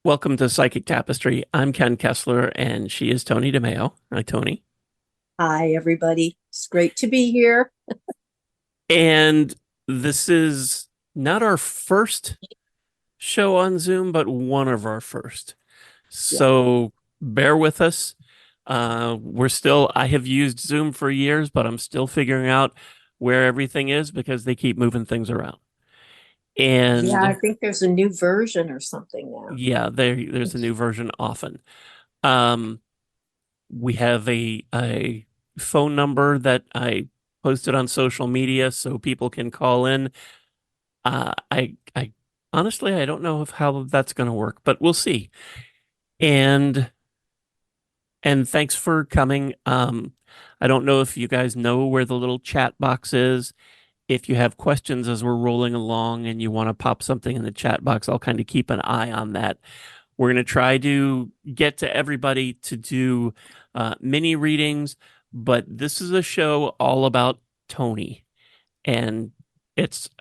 Welcome to Psychic Tapestry. I'm Ken Kessler, and she is Toni DeMaio. Hi, Toni. Hi, everybody. It's great to be here. And this is not our first show on Zoom, but one of our first. Yeah. So bear with us. I have used Zoom for years, but I'm still figuring out where everything is because they keep moving things around. Yeah, I And think there's a new version or something now. yeah, there's a new version often. Um, we have a phone number that I posted on social media so people can call in. I honestly I don't know if how that's going to work, but we'll see. And and thanks for coming. I don't know if you guys know where the little chat box is. If you have questions as we're rolling along and you want to pop something in the chat box, I'll kind of keep an eye on that. We're going to try to get to everybody to do mini readings, but this is a show all about Toni. And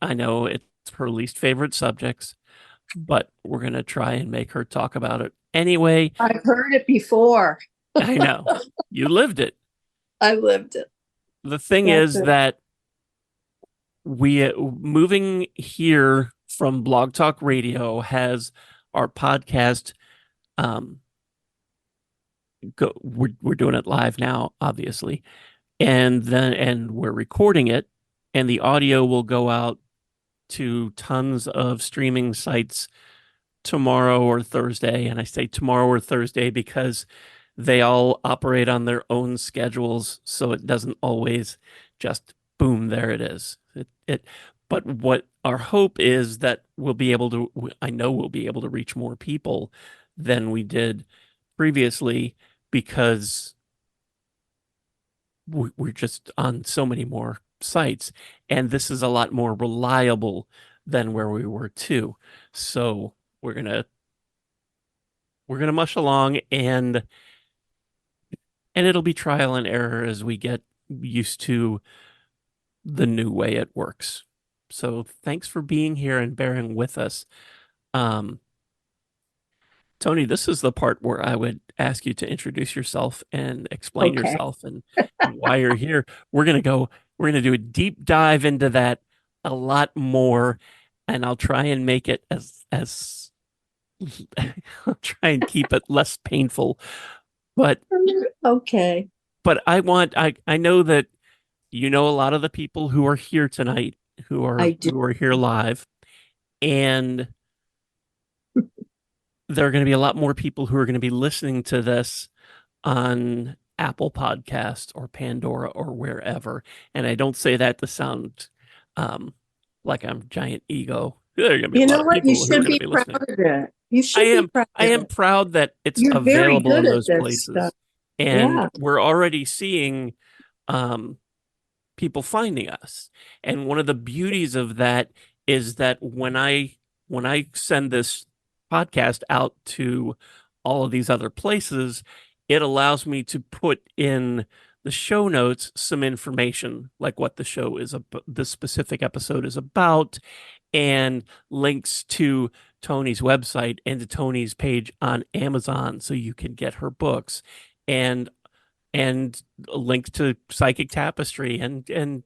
I know it's her least favorite subjects, but we're going to try and make her talk about it anyway. I've heard it before. I know you lived it. I lived it. The thing That's is it. that we moving here from Blog Talk Radio has our podcast. Um, we're doing it live now, obviously, and we're recording it, and the audio will go out to tons of streaming sites tomorrow or Thursday. And I say tomorrow or Thursday because they all operate on their own schedules, so it doesn't always just boom, there it is. But what our hope is that I know we'll be able to reach more people than we did previously because we're just on so many more sites, and this is a lot more reliable than where we were too. So we're gonna we're gonna mush along, and it'll be trial and error as we get used to the new way it works. So thanks for being here and bearing with us. Um, Toni, this is the part where I would ask you to introduce yourself and explain Okay. yourself and why you're here. We're gonna do a deep dive into that a lot more, and I'll try and make it as I'll try and keep it less painful. But Okay. I know that you know a lot of the people who are here tonight, I do. who are here live, and there are going to be a lot more people who are going to be listening to this on Apple Podcast or Pandora or wherever. And I don't say that to sound um, like I'm giant ego. There are going to be a You lot know of what? You people who are should going to be be proud listening. of it. You should be proud I of am it. proud that it's You're very available good in at those this stuff. places, and Yeah. we're already seeing um, people finding us. And one of the beauties of that is that when I send this podcast out to all of these other places, it allows me to put in the show notes some information like what the show is about, the specific episode is about, and links to Toni's website and to Toni's page on Amazon so you can get her books, and a link to Psychic Tapestry and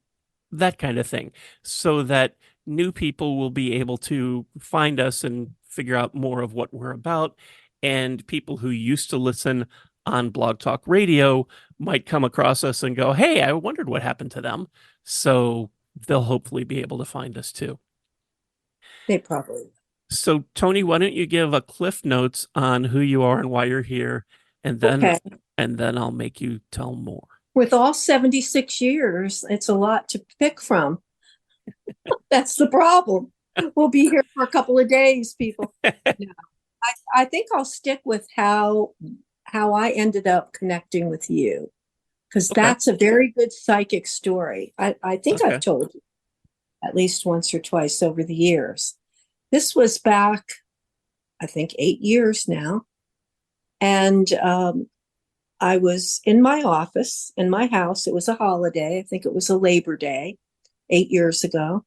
that kind of thing, so that new people will be able to find us and figure out more of what we're about. And people who used to listen on Blog Talk Radio might come across us and go, "Hey, I wondered what happened to them." So they'll hopefully be able to find us too. They probably. So, Toni, why don't you give a cliff notes on who you are and why you're here, and Okay. then I'll make you tell more. With all 76 years, it's a lot to pick from. That's the problem. We'll be here for a couple of days, people. No, I think I'll stick with how I ended up connecting with you because Okay. that's a very good psychic story. I think I've Okay. told you at least once or twice over the years. This was back, I think, 8 years now. And I was in my office, in my house. It was a holiday. I think it was a Labor Day 8 years ago.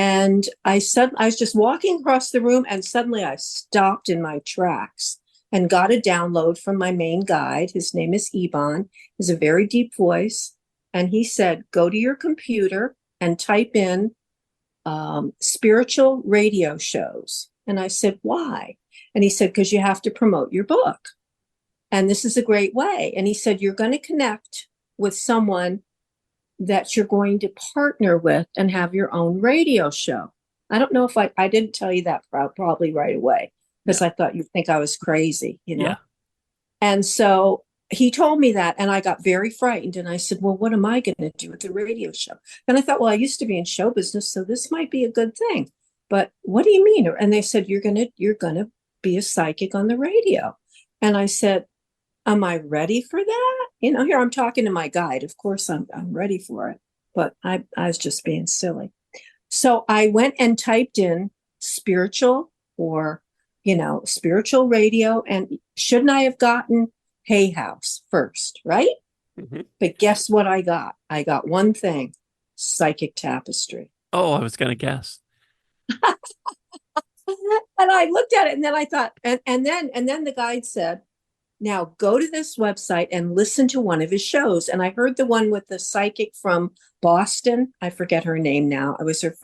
And I was just walking across the room, and suddenly I stopped in my tracks and got a download from my main guide. His name is Iban. He's a very deep voice. And he said, go to your computer and type in spiritual radio shows. And I said, why? And he said, because you have to promote your book. And this is a great way. And he said, you're going to connect with someone that you're going to partner with and have your own radio show. I don't know if I didn't tell you that probably right away, because Yeah. I thought you'd think I was crazy, you know? Yeah. And so he told me that, and I got very frightened. And I said, well, what am I going to do with the radio show? And I thought, well, I used to be in show business, so this might be a good thing. But what do you mean? And they said, you're gonna be a psychic on the radio. And I said, am I ready for that? You know, here I'm talking to my guide. Of course, I'm ready for it. But I was just being silly. So I went and typed in spiritual, or, spiritual radio. And shouldn't I have gotten Hay House first, right? Hmm. But guess what I got? I got one thing: psychic tapestry. Oh, I was going to guess. And I looked at it, and then I thought, and then the guide said, now go to this website and listen to one of his shows. And I heard the one with the psychic from Boston. I forget her name now. I was her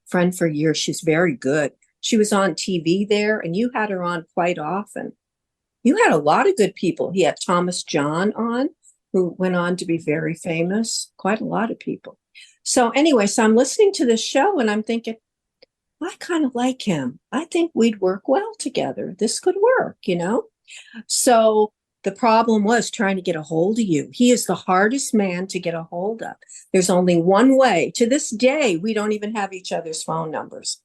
friend for years. She's very good. She was on TV there, and you had her on quite often. You had a lot of good people. He had Thomas John on, who went on to be very famous. Quite a lot of people. So anyway, so I'm listening to this show, and I'm thinking, I kind of like him. I think we'd work well together. This could work, you know? So the problem was trying to get a hold of you. He is the hardest man to get a hold of. There's only one way. To this day, we don't even have each other's phone numbers.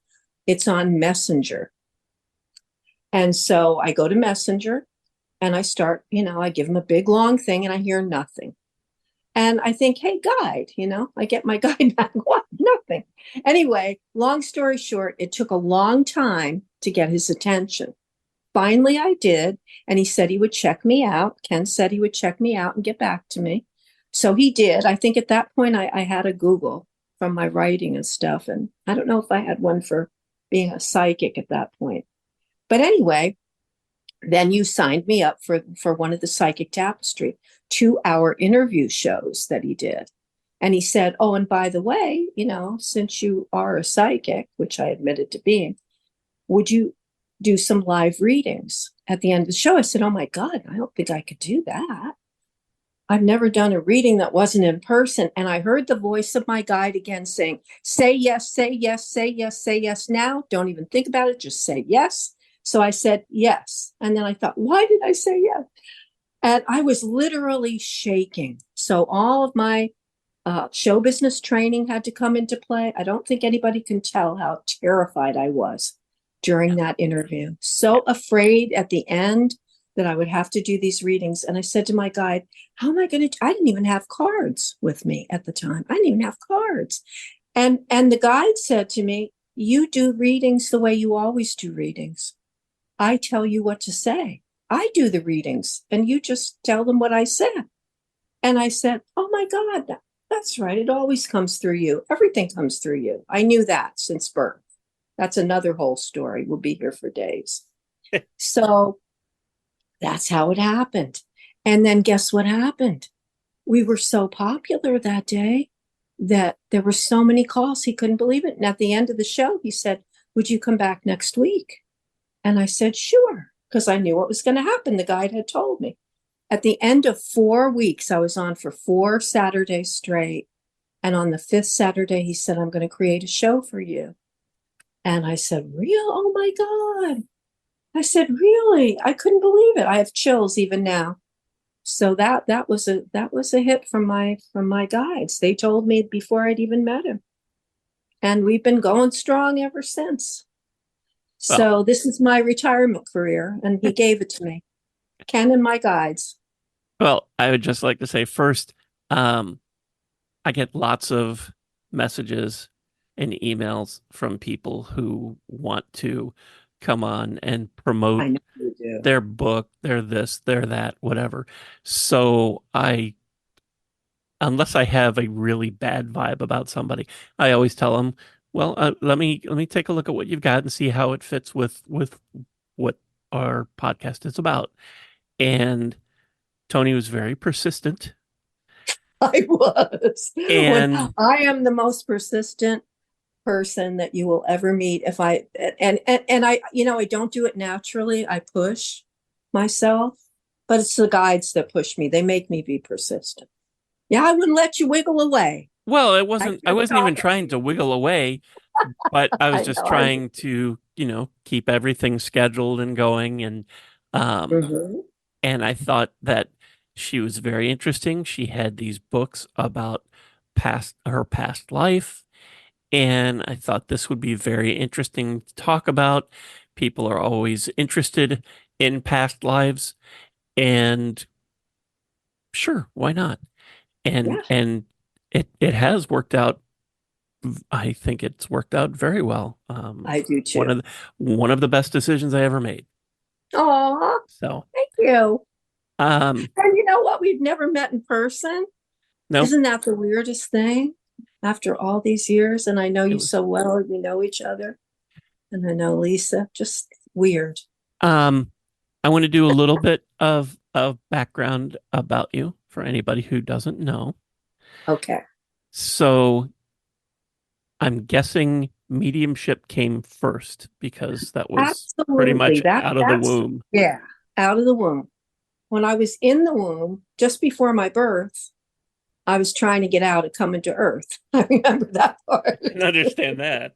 It's on Messenger. And so I go to Messenger, and I start, I give him a big long thing, and I hear nothing. And I think, hey, guide, I get my guide back. What? Nothing. Anyway, long story short, it took a long time to get his attention. Finally, I did. And he said he would check me out. Ken said he would check me out and get back to me. So he did. I think at that point, I had a Google from my writing and stuff. And I don't know if I had one for being a psychic at that point. But anyway, then you signed me up for one of the Psychic Tapestry 2-hour interview shows that he did. And he said, oh, and by the way, since you are a psychic, which I admitted to being, would you do some live readings at the end of the show? I said, oh my God, I don't think I could do that. I've never done a reading that wasn't in person. And I heard the voice of my guide again saying, say yes, say yes, say yes, say yes now. Don't even think about it. Just say yes. So I said yes. And then I thought, why did I say yes? And I was literally shaking. So all of my show business training had to come into play. I don't think anybody can tell how terrified I was during that interview. So afraid at the end that I would have to do these readings. And I said to my guide, how am I going to, I didn't even have cards with me at the time. I didn't even have cards. And the guide said to me, you do readings the way you always do readings. I tell you what to say. I do the readings, and you just tell them what I said. And I said, oh my God, that's right. It always comes through you. Everything comes through you. I knew that since birth. That's another whole story. We'll be here for days. So that's how it happened. And then guess what happened? We were so popular that day that there were so many calls. He couldn't believe it. And at the end of the show, he said, would you come back next week? And I said, sure, because I knew what was going to happen. The guide had told me. At the end of 4 weeks, I was on for 4 Saturdays straight. And on the 5th Saturday, he said, I'm going to create a show for you. And I said, real? Oh my God. I said, really? I couldn't believe it. I have chills even now. So that was a hit from my guides. They told me before I'd even met him. And we've been going strong ever since. Well, So this is my retirement career, and he gave it to me. Ken and my guides. well, I would just like to say first, I get lots of messages and emails from people who want to come on and promote I know you do. their book, their this, their that, whatever. So unless I have a really bad vibe about somebody, I always tell them, Well, let me take a look at what you've got and see how it fits with what our podcast is about. And Tony was very persistent, I was. When and I am the most persistent person that you will ever meet. If I and I, I don't do it naturally. I push myself, but it's the guides that push me. They make me be persistent. Yeah, I wouldn't let you wiggle away. well, I I kept wasn't even talking. trying to wiggle away, but I was I just know. I trying to, keep everything scheduled and going, um Mhm. and I thought that she was very interesting. She had these books about her past life, and I thought this would be very interesting to talk about. People are always interested in past lives, and sure, why not? And Yeah, and it has worked out. I think it's worked out very well. I do One too. of the, one of the best decisions I ever made. Oh, So, thank you. um, And you know what? We've never met in person. no, Isn't that the weirdest thing? After all these years, and I know it you was. so well, we know each other, and I know Lisa. Just weird. Um, I want to do a little bit of background about you for anybody who doesn't know. Okay. So I'm guessing mediumship came first because that was pretty Absolutely. much That out of the that's womb. yeah, out of the womb. When I was in the womb, just before my birth, I was trying to get out and come into Earth. I remember that part. I can understand that.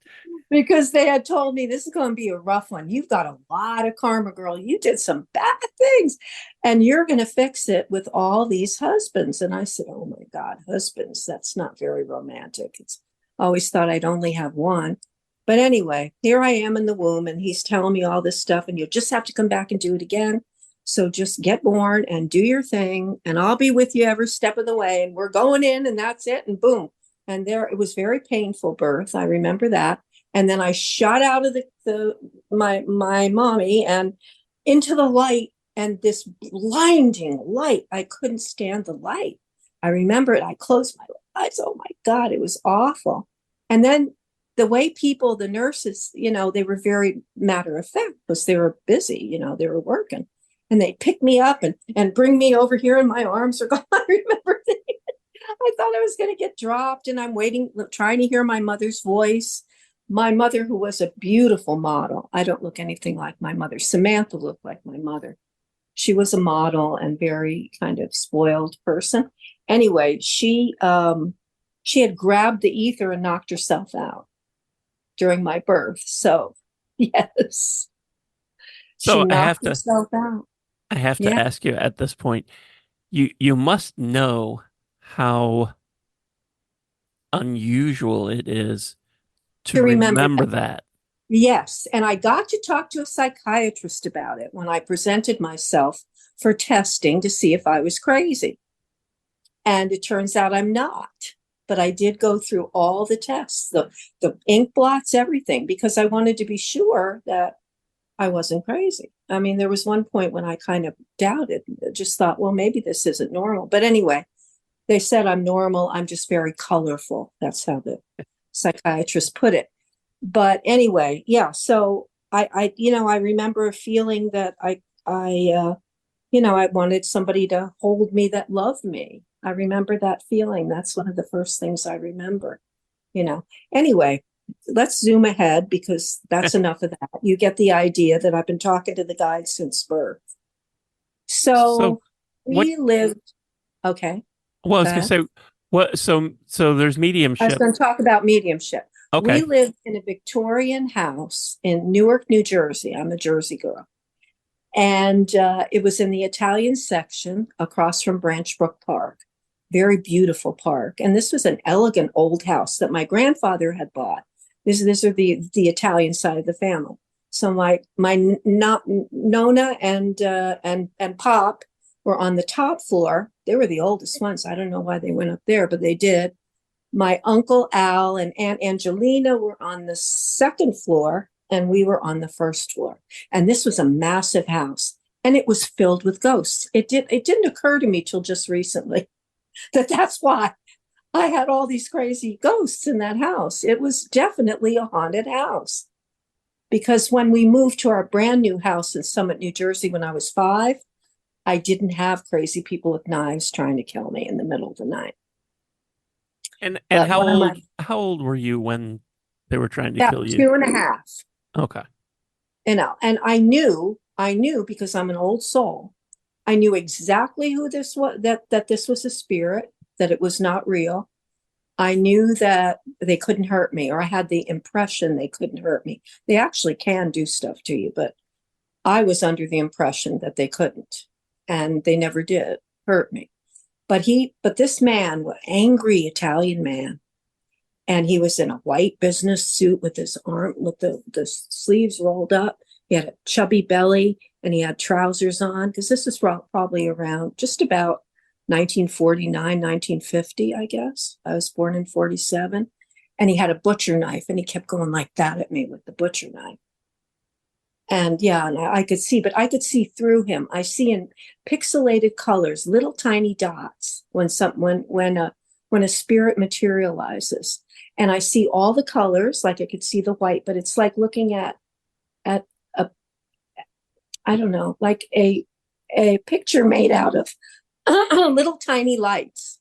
Because they had told me this is going to be a rough one. You've got a lot of karma, girl. You did some bad things and you're going to fix it with all these husbands. And I said, oh my God, husbands, that's not very romantic. It's I always thought I'd only have one. But anyway, here I am in the womb and he's telling me all this stuff and you'll just have to come back and do it again. So just get born and do your thing and I'll be with you every step of the way. And we're going in and that's it. And boom. And there it was very painful birth. I remember that. And then I shot out of my mommy and into the light and this blinding light. I couldn't stand the light. I remember it. I closed my eyes. Oh my God, it was awful. And then the way people, the nurses, they were very matter of fact because they were busy, they were working. And they pick me up and bring me over here and my arms are gone. I remember I thought I was going to get dropped and I'm waiting, trying to hear my mother's voice. My mother, who was a beautiful model. I don't look anything like my mother. Samantha looked like my mother. She was a model and very kind of spoiled person. Anyway, she had grabbed the ether and knocked herself out during my birth. So yes, she So knocked herself out. I have to Yeah. ask you at this point, you must know how unusual it is to To remember remember that. that. Yes. And I got to talk to a psychiatrist about it when I presented myself for testing to see if I was crazy. And it turns out I'm not. But I did go through all the tests, the ink blots, everything, because I wanted to be sure that I wasn't crazy. I mean, there was one point when I kind of doubted, just thought, well, maybe this isn't normal. But anyway, they said I'm normal. I'm just very colorful. That's how the psychiatrist put it. But anyway, yeah. So I remember a feeling that I wanted somebody to hold me that loved me. I remember that feeling. That's one of the first things I remember, you know. Anyway, let's zoom ahead because that's enough of that. You get the idea that I've been talking to the guide since birth. So So what we lived, okay, well, I go was gonna ahead. say so there's I was mediumship. going to talk about mediumship. We Okay. lived in a Victorian house in Newark, New Jersey. I'm a Jersey girl. And it was in the Italian section across from Branch Brook Park. Very beautiful park. And this was an elegant old house that my grandfather had bought. These are the Italian side of the family. So my not Nona and Pop were on the top floor. They were the oldest ones. I don't know why they went up there, but they did. My uncle Al and Aunt Angelina were on the second floor, and we were on the first floor. And this was a massive house, and it was filled with ghosts. It didn't occur to me till just recently that that's why I had all these crazy ghosts in that house. It was definitely a haunted house because when we moved to our brand new house in Summit, New Jersey, when I was 5, I didn't have crazy people with knives trying to kill me in the middle of the night. And But one of my, how old were you when they were trying to about kill you? 2.5, Okay. and I knew because I'm an old soul. I knew exactly who this was, that this was a spirit, that it was not real. I knew that they couldn't hurt me, or I had the impression they couldn't hurt me. They actually can do stuff to you, but I was under the impression that they couldn't, and they never did hurt me. But this man, was an angry Italian man, and he was in a white business suit with his arm, with the sleeves rolled up. He had a chubby belly, and he had trousers on, because this is probably around just about 1949, 1950, I guess. I was born in 47. And he had a butcher knife, and he kept going like that at me with the butcher knife. And yeah, and I could see, but I could see through him. I see in pixelated colors, little tiny dots when a spirit materializes. And I see all the colors, like I could see the white, but it's like looking at a, I don't know, like a picture made out of little tiny lights.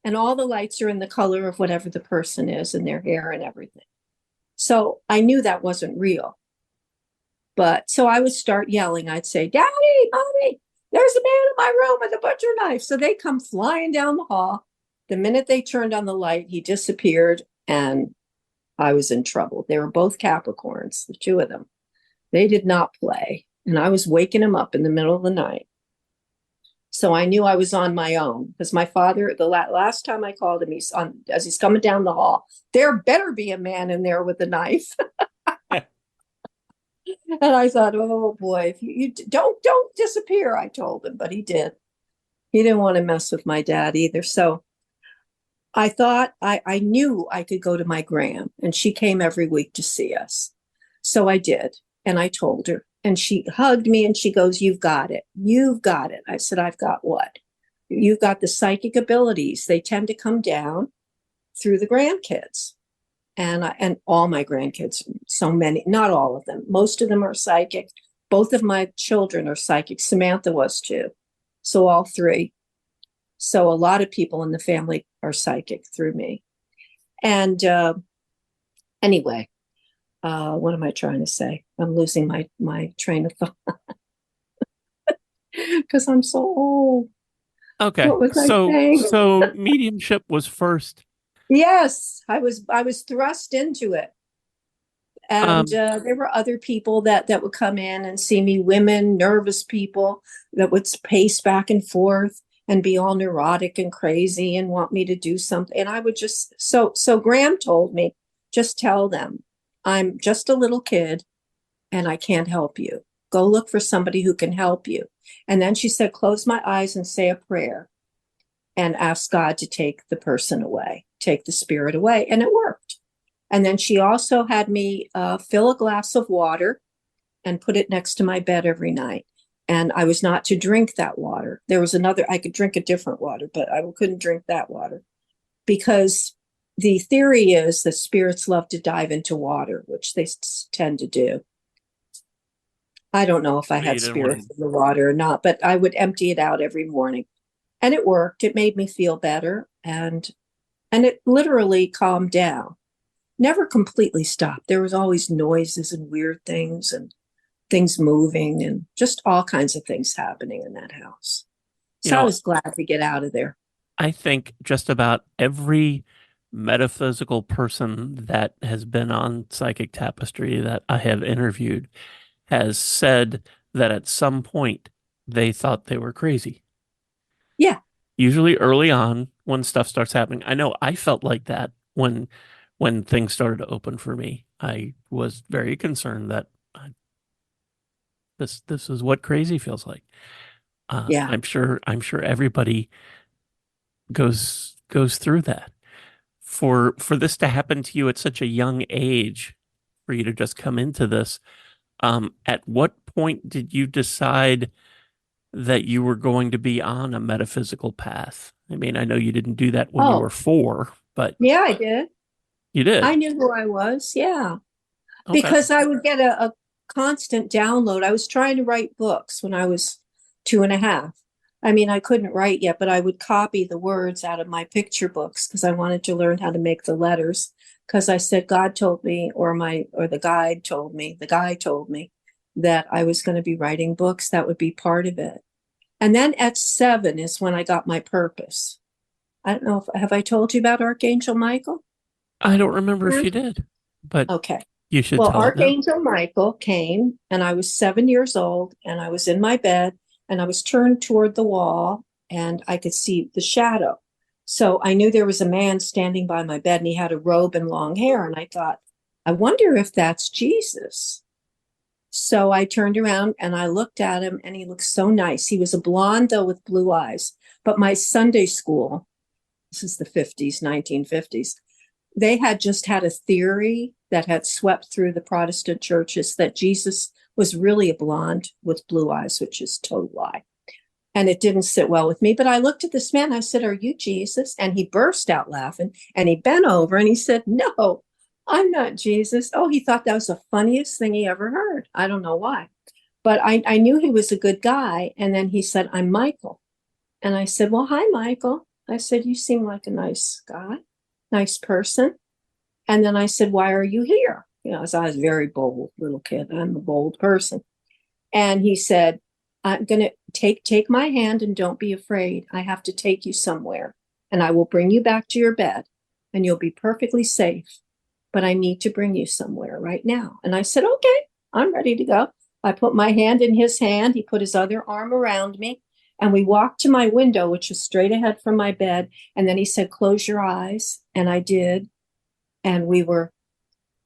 And all the lights are in the color of whatever the person is and their hair and everything. So I knew that wasn't real. But so I would start yelling. I'd say, Daddy, Mommy, there's a man in my room with a butcher knife. So they come flying down the hall. The minute they turned on the light, he disappeared, and I was in trouble. They were both Capricorns, the two of them. They did not play. And I was waking him up in the middle of the night. So I knew I was on my own, because my father, the last time I called him, as he's coming down the hall, there better be a man in there with a knife. And I thought, oh boy, if you don't disappear, I told him, but he did. He didn't want to mess with my dad either. So I thought I knew I could go to my gram, and she came every week to see us. So I did. And I told her, and she hugged me, and she goes, "You've got it. You've got it." I said, "I've got what?" "You've got the psychic abilities. They tend to come down through the grandkids." And all my grandkids, so many, not all of them, most of them are psychic. Both of my children are psychic. Samantha was too. So all three. So a lot of people in the family are psychic through me. And anyway, what am I trying to say? I'm losing my train of thought because I'm so old. Okay. What was I So saying? so mediumship was first. Yes, I was thrust into it. And Um, there were other people that would come in and see me, women, nervous people that would pace back and forth and be all neurotic and crazy and want me to do something. And I would just, so Graham told me, just tell them I'm just a little kid and I can't help you. Go look for somebody who can help you. And then she said, close my eyes and say a prayer and ask God to take the person away, take the spirit away. And it worked. And then she also had me fill a glass of water and put it next to my bed every night. And I was not to drink that water. There was another, I could drink a different water, but I couldn't drink that water because the theory is that spirits love to dive into water, which they tend to do. I don't know if I so you had didn't want spirits in the water or not, but I would empty it out every morning. And it worked. It made me feel better. And it literally calmed down. Never completely stopped. There was always noises and weird things and things moving and just all kinds of things happening in that house. you So I know, was glad to get out of there. I think just about every metaphysical person that has been on Psychic Tapestry that I have interviewed has said that at some point they thought they were crazy. Yeah. Usually early on when stuff starts happening. I know I felt like that when things started to open for me. I was very concerned that this is what crazy feels like. Yeah. I'm sure everybody goes through that. For this to happen to you at such a young age, for you to just come into this, at what point did you decide that you were going to be on a metaphysical path? I mean, I know you didn't do that when you were Oh, 4, but yeah, I did. you I did. knew who I was. Yeah. Okay. Because I would get a constant download. I was trying to write books when I was 2.5. I mean, I couldn't write yet, but I would copy the words out of my picture books because I wanted to learn how to make the letters. Because I said God told me, or the guy told me that I was going to be writing books. That would be part of it. And then at 7 is when I got my purpose. I don't know if have I told you about Archangel Michael? I don't remember if Yeah. you did, but Okay. you should Well, tell it now. Archangel Michael came, and I was 7 years old, and I was in my bed, and I was turned toward the wall, and I could see the shadow. So I knew there was a man standing by my bed, and he had a robe and long hair. And I thought, I wonder if that's Jesus. So I turned around and I looked at him, and he looked so nice. He was a blonde, though, with blue eyes. But my Sunday school, this is the 50s, 1950s, they had just had a theory that had swept through the Protestant churches that Jesus was really a blonde with blue eyes, which is total lie. And it didn't sit well with me. But I looked at this man. I said, "Are you Jesus?" And he burst out laughing, and he bent over and he said, "No, I'm not Jesus." Oh, he thought that was the funniest thing he ever heard. I don't know why. But I knew he was a good guy. And then he said, "I'm Michael." And I said, "Well, hi, Michael." I said, "You seem like a nice guy, nice person." And then I said, "Why are you here?" You know, as I was a very bold little kid. I'm a bold person. And he said, "I'm going to take my hand and don't be afraid. I have to take you somewhere, and I will bring you back to your bed, and you'll be perfectly safe. But I need to bring you somewhere right now." And I said, "Okay, I'm ready to go." I put my hand in his hand. He put his other arm around me, and we walked to my window, which was straight ahead from my bed. And then he said, "Close your eyes." And I did. And we were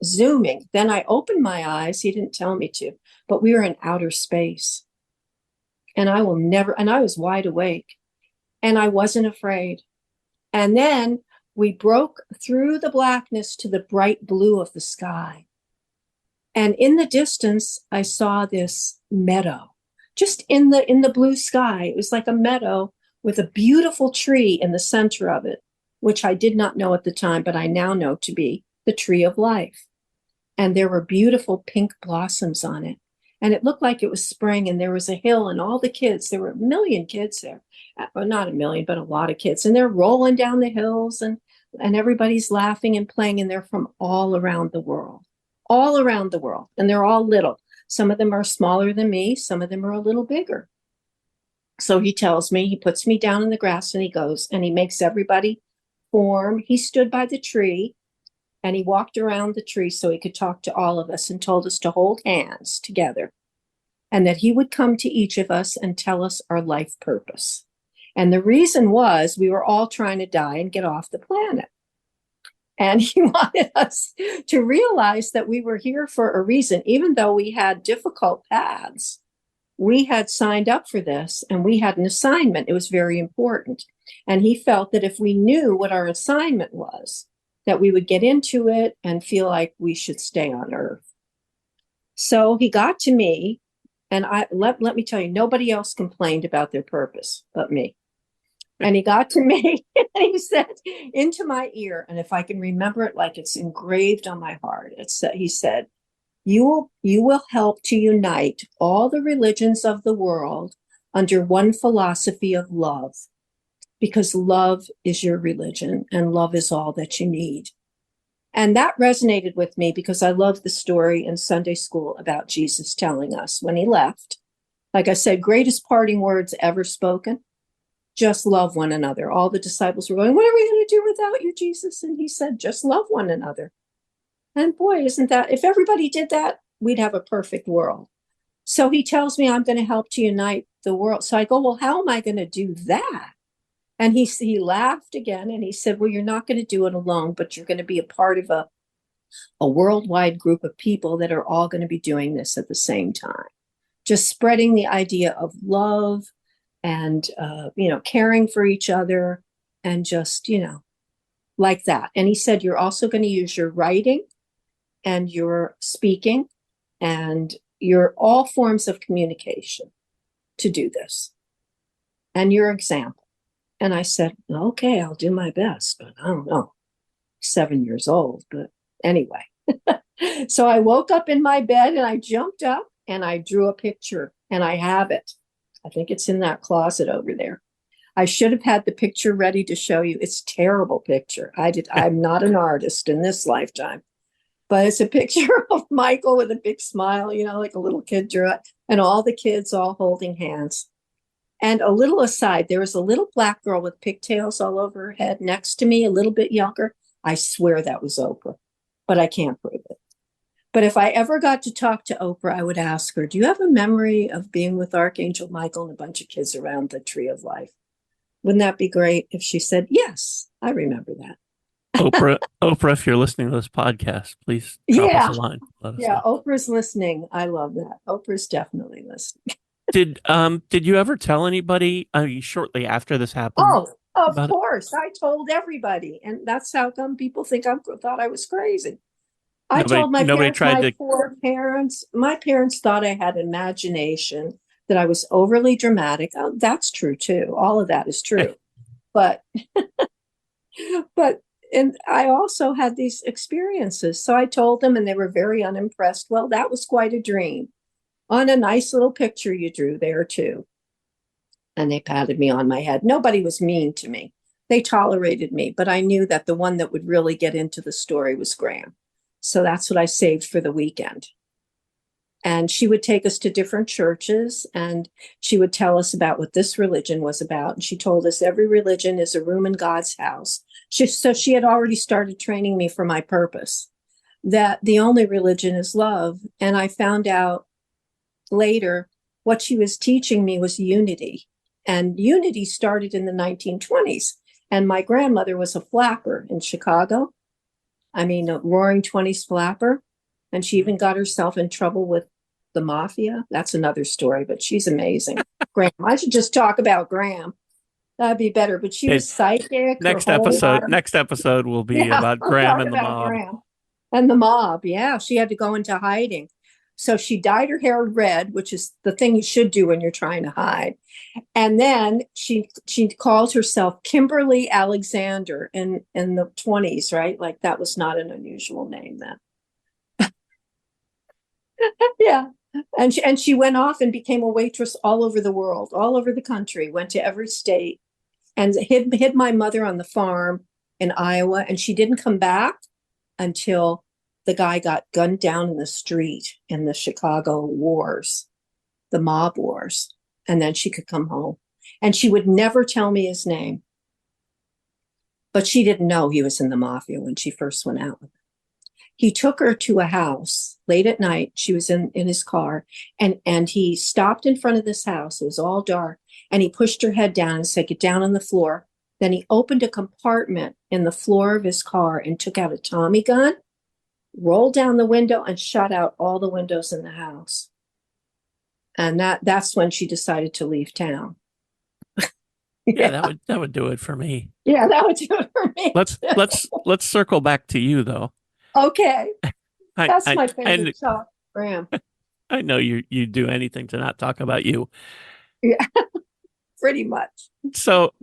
zooming. Then I opened my eyes. He didn't tell me to, but we were in outer space. And I was wide awake, and I wasn't afraid. And then we broke through the blackness to the bright blue of the sky. And in the distance, I saw this meadow, just in the blue sky. It was like a meadow with a beautiful tree in the center of it, which I did not know at the time, but I now know to be the tree of life. And there were beautiful pink blossoms on it. And it looked like it was spring, and there was a hill, and all the kids, there were a million kids there. Well, not a million, but a lot of kids. And they're rolling down the hills, and everybody's laughing and playing, and they're from all around the world, all around the world. And they're all little. Some of them are smaller than me. Some of them are a little bigger. So he tells me, he puts me down in the grass, and he goes, and he makes everybody form. He stood by the tree, and he walked around the tree so he could talk to all of us, and told us to hold hands together, and that he would come to each of us and tell us our life purpose. And the reason was we were all trying to die and get off the planet. And he wanted us to realize that we were here for a reason. Even though we had difficult paths, we had signed up for this, and we had an assignment. It was very important. And he felt that if we knew what our assignment was, that we would get into it and feel like we should stay on Earth. So he got to me, and let me tell you, nobody else complained about their purpose but me. And he got to me, and he said into my ear, and if I can remember it like it's engraved on my heart, he said, you will help to unite all the religions of the world under one philosophy of love, because love is your religion, and love is all that you need." And that resonated with me because I love the story in Sunday school about Jesus telling us when he left, like I said, greatest parting words ever spoken: just love one another. All the disciples were going, "What are we going to do without you, Jesus?" And he said, "Just love one another." And boy, isn't that, if everybody did that, we'd have a perfect world. So he tells me I'm going to help to unite the world. So I go, "Well, how am I going to do that?" And he laughed again, and he said, "Well, you're not going to do it alone, but you're going to be a part of a worldwide group of people that are all going to be doing this at the same time. Just spreading the idea of love and, caring for each other, and just, like that." And he said, "You're also going to use your writing and your speaking and your all forms of communication to do this, and your example." And I said, okay, I'll do my best, but I don't know, 7 years old. But anyway, so I woke up in my bed and I jumped up and I drew a picture and I have it. I think it's in that closet over there. I should have had the picture ready to show you. It's a terrible picture. I'm not an artist in this lifetime, but it's a picture of Michael with a big smile, like a little kid drew it, and all the kids all holding hands. And a little aside, there was a little black girl with pigtails all over her head next to me, a little bit younger. I swear that was Oprah, but I can't prove it. But if I ever got to talk to Oprah, I would ask her, do you have a memory of being with Archangel Michael and a bunch of kids around the Tree of Life? Wouldn't that be great if she said, yes, I remember that. Oprah, if you're listening to this podcast, please drop us a line. Let us know. Oprah's listening. I love that. Oprah's definitely listening. Did you ever tell anybody, shortly after this happened? Oh, of course. I told everybody. And that's how come people think thought I was crazy. I told my four parents. My parents thought I had imagination, that I was overly dramatic. Oh, that's true too. All of that is true. But and I also had these experiences. So I told them and they were very unimpressed. Well, that was quite a dream. On a nice little picture you drew there too. And they patted me on my head. Nobody was mean to me. They tolerated me, but I knew that the one that would really get into the story was Graham. So that's what I saved for the weekend. And she would take us to different churches and she would tell us about what this religion was about. And she told us every religion is a room in God's house. So she had already started training me for my purpose, that the only religion is love. And I found out later what she was teaching me was unity. And unity started in the 1920s. And my grandmother was a flapper in Chicago. I mean, a roaring 20s flapper. And she even got herself in trouble with the mafia. That's another story, but she's amazing. Graham, I should just talk about Graham. That'd be better. But she was psychic. Next episode will be about Graham and the mob. Graham and the mob. Yeah, she had to go into hiding. So she dyed her hair red, which is the thing you should do when you're trying to hide. And then she called herself Kimberly Alexander in the 20s, right? Like that was not an unusual name then. Yeah. And she went off and became a waitress all over the world, all over the country, went to every state and hid my mother on the farm in Iowa. And she didn't come back until the guy got gunned down in the street in the Chicago wars, the mob wars. And then she could come home. And she would never tell me his name. But she didn't know he was in the mafia when she first went out with him. He took her to a house late at night. She was in his car. And he stopped in front of this house. It was all dark. And he pushed her head down and said, get down on the floor. Then he opened a compartment in the floor of his car and took out a Tommy gun, rolled down the window and shot out all the windows in the house. And that's when she decided to leave town. Yeah, that would do it for me. Yeah, that would do it for me. Let's circle back to you though. Okay. That's my favorite talk, Graham. I know you do anything to not talk about you. Yeah. Pretty much. So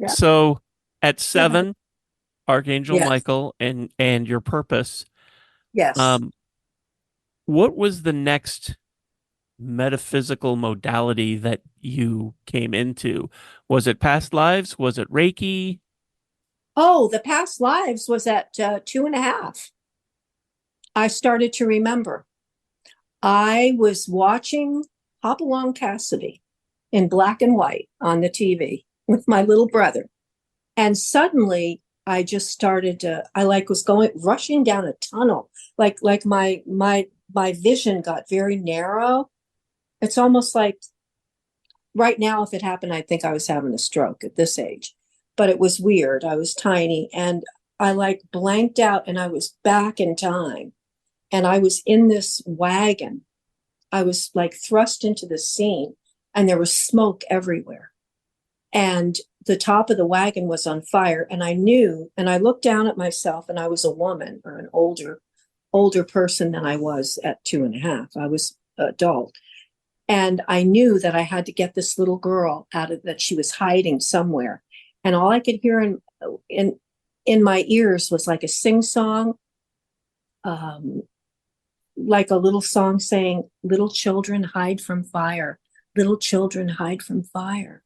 at 7, Archangel Michael and your purpose. Yes. What was the next metaphysical modality that you came into? Was it past lives? Was it Reiki? Oh, the past lives was at 2.5. I started to remember. I was watching Hopalong Cassidy in black and white on the TV with my little brother. And suddenly I just started to, was rushing down a tunnel. Like my vision got very narrow. It's almost like right now, if it happened, I'd think I was having a stroke at this age, but it was weird. I was tiny and I blanked out and I was back in time. And I was in this wagon. I was thrust into the scene and there was smoke everywhere. And the top of the wagon was on fire. And I knew, and I looked down at myself and I was a woman or an older person than I was at 2.5. I was adult. And I knew that I had to get this little girl out of that. She was hiding somewhere. And all I could hear in in my ears was like a sing song, um, like a little song saying, "Little children hide from fire, little children hide from fire."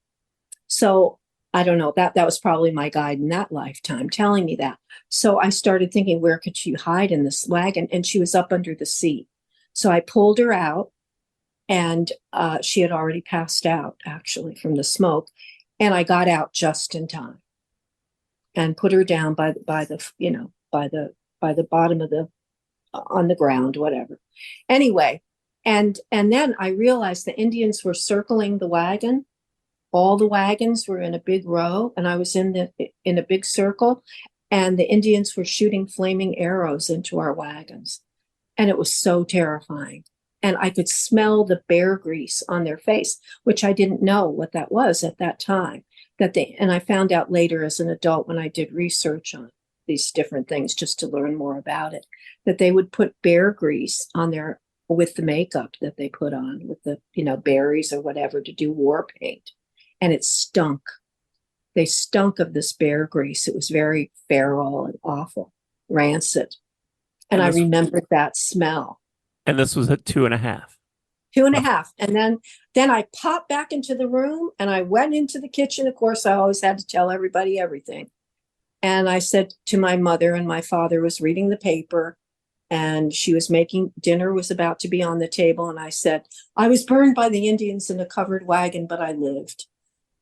So I don't know, that was probably my guide in that lifetime telling me that. So I started thinking, where could she hide in this wagon? And she was up under the seat. So I pulled her out, and she had already passed out actually from the smoke. And I got out just in time and put her down by the by the bottom of the on the ground, whatever. Anyway, and then I realized the Indians were circling the wagon. All the wagons were in a big row, and I was in a big circle, and the Indians were shooting flaming arrows into our wagons. And it was so terrifying. And I could smell the bear grease on their face, which I didn't know what that was at that time. And I found out later as an adult when I did research on these different things just to learn more about it, that they would put bear grease on their with the makeup that they put on with the, berries or whatever to do war paint. And it stunk. They stunk of this bear grease. It was very feral and awful, rancid. And I remembered that smell. And this was at 2.5. 2.5. And then I popped back into the room and I went into the kitchen. Of course, I always had to tell everybody everything. And I said to my mother, and my father was reading the paper, and she was making dinner, was about to be on the table. And I said, I was burned by the Indians in a covered wagon, but I lived.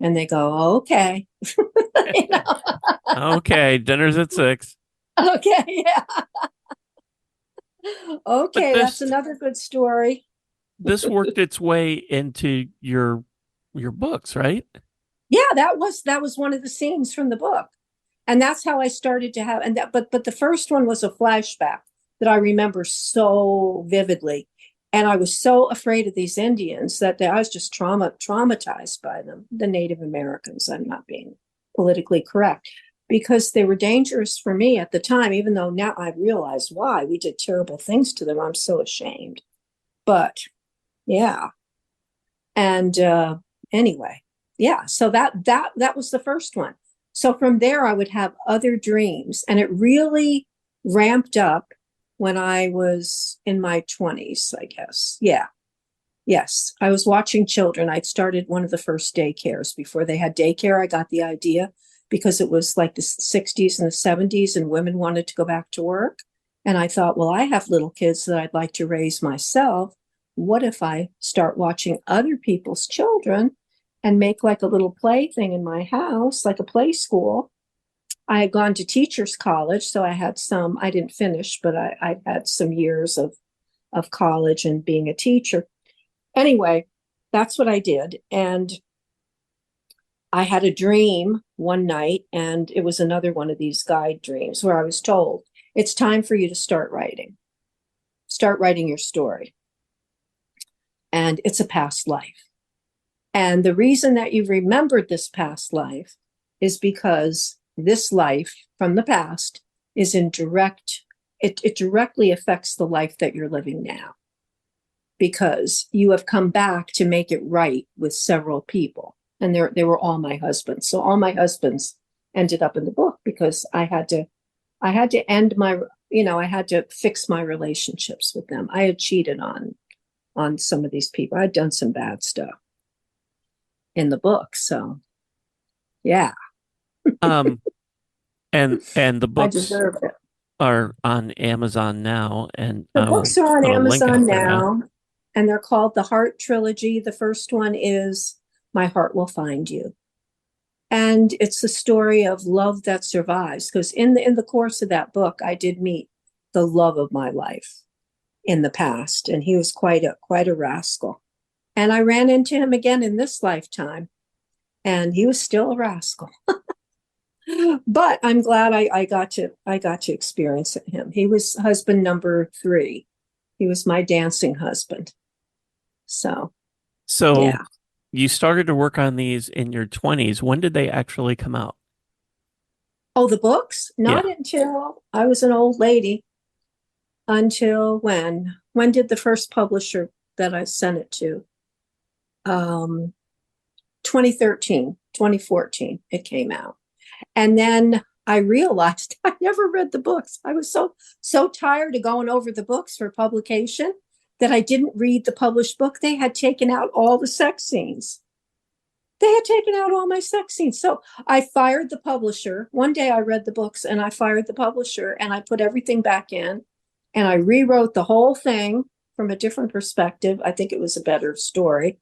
And they go, okay. Okay, dinner's at 6. Okay, yeah. Okay, that's this another good story. this worked its way into your books, right? Yeah, that was one of the scenes from the book. And that's how I started to have, and that, but the first one was a flashback that I remember so vividly. And I was so afraid of these Indians that I was just traumatized by them, the Native Americans. I'm not being politically correct, because they were dangerous for me at the time, even though now I realize why. We did terrible things to them. I'm so ashamed. But yeah. And anyway, yeah. So that was the first one. So from there, I would have other dreams, and it really ramped up when I was in my 20s, I guess. Yeah. Yes. I was watching children. I'd started one of the first daycares. Before they had daycare, I got the idea because it was like the 60s and the 70s, and women wanted to go back to work. And I thought, well, I have little kids that I'd like to raise myself. What if I start watching other people's children and make like a little play thing in my house, like a play school? I had gone to teachers college, so I had I didn't finish, but I had some years of college and being a teacher. Anyway, that's what I did. And I had a dream one night, and it was another one of these guide dreams where I was told, it's time for you to start writing your story. And it's a past life. And the reason that you remembered this past life is because this life from the past is it directly affects the life that you're living now, because you have come back to make it right with several people. And they were all my husbands. So all my husbands ended up in the book because I had to end my, I had to fix my relationships with them. I had cheated on some of these people. I'd done some bad stuff in the book. So yeah. And the I books deserve it. are on Amazon now, and The I will books are on put a link Amazon out there now, and they're called the Heart Trilogy. The first one is My Heart Will Find You. And it's the story of love that survives, because in the course of that book, I did meet the love of my life in the past, and he was quite a rascal. And I ran into him again in this lifetime, and he was still a rascal. But I'm glad I got to experience him. He was husband number 3. He was my dancing husband. So yeah. You started to work on these in your 20s. When did they actually come out? Oh, the books? Not Yeah. until I was an old lady. Until when? When did the first publisher that I sent it to? 2013, 2014, it came out. And then I realized I never read the books. I was so tired of going over the books for publication that I didn't read the published book. They had taken out all the sex scenes. They had taken out all my sex scenes. So I fired the publisher. One day I read the books and I fired the publisher and I put everything back in and I rewrote the whole thing from a different perspective. I think it was a better story,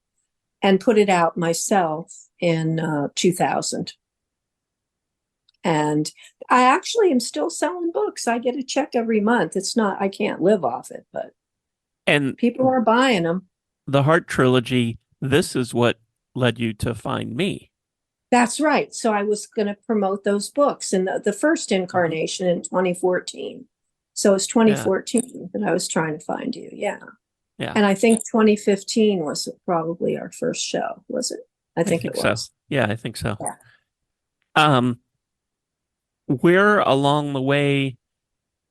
and put it out myself in 2000. And I actually am still selling books. I get a check every month. It's not, I can't live off it, but And people are buying them. the Heart trilogy, this is what led you to find me. That's right. So I was going to promote those books in the first incarnation in 2014. So it's 2014 that I was trying to find you. Yeah. Yeah. And I think 2015 was probably our first show, was it? I think it was. So. Yeah, I think so. Yeah. Where along the way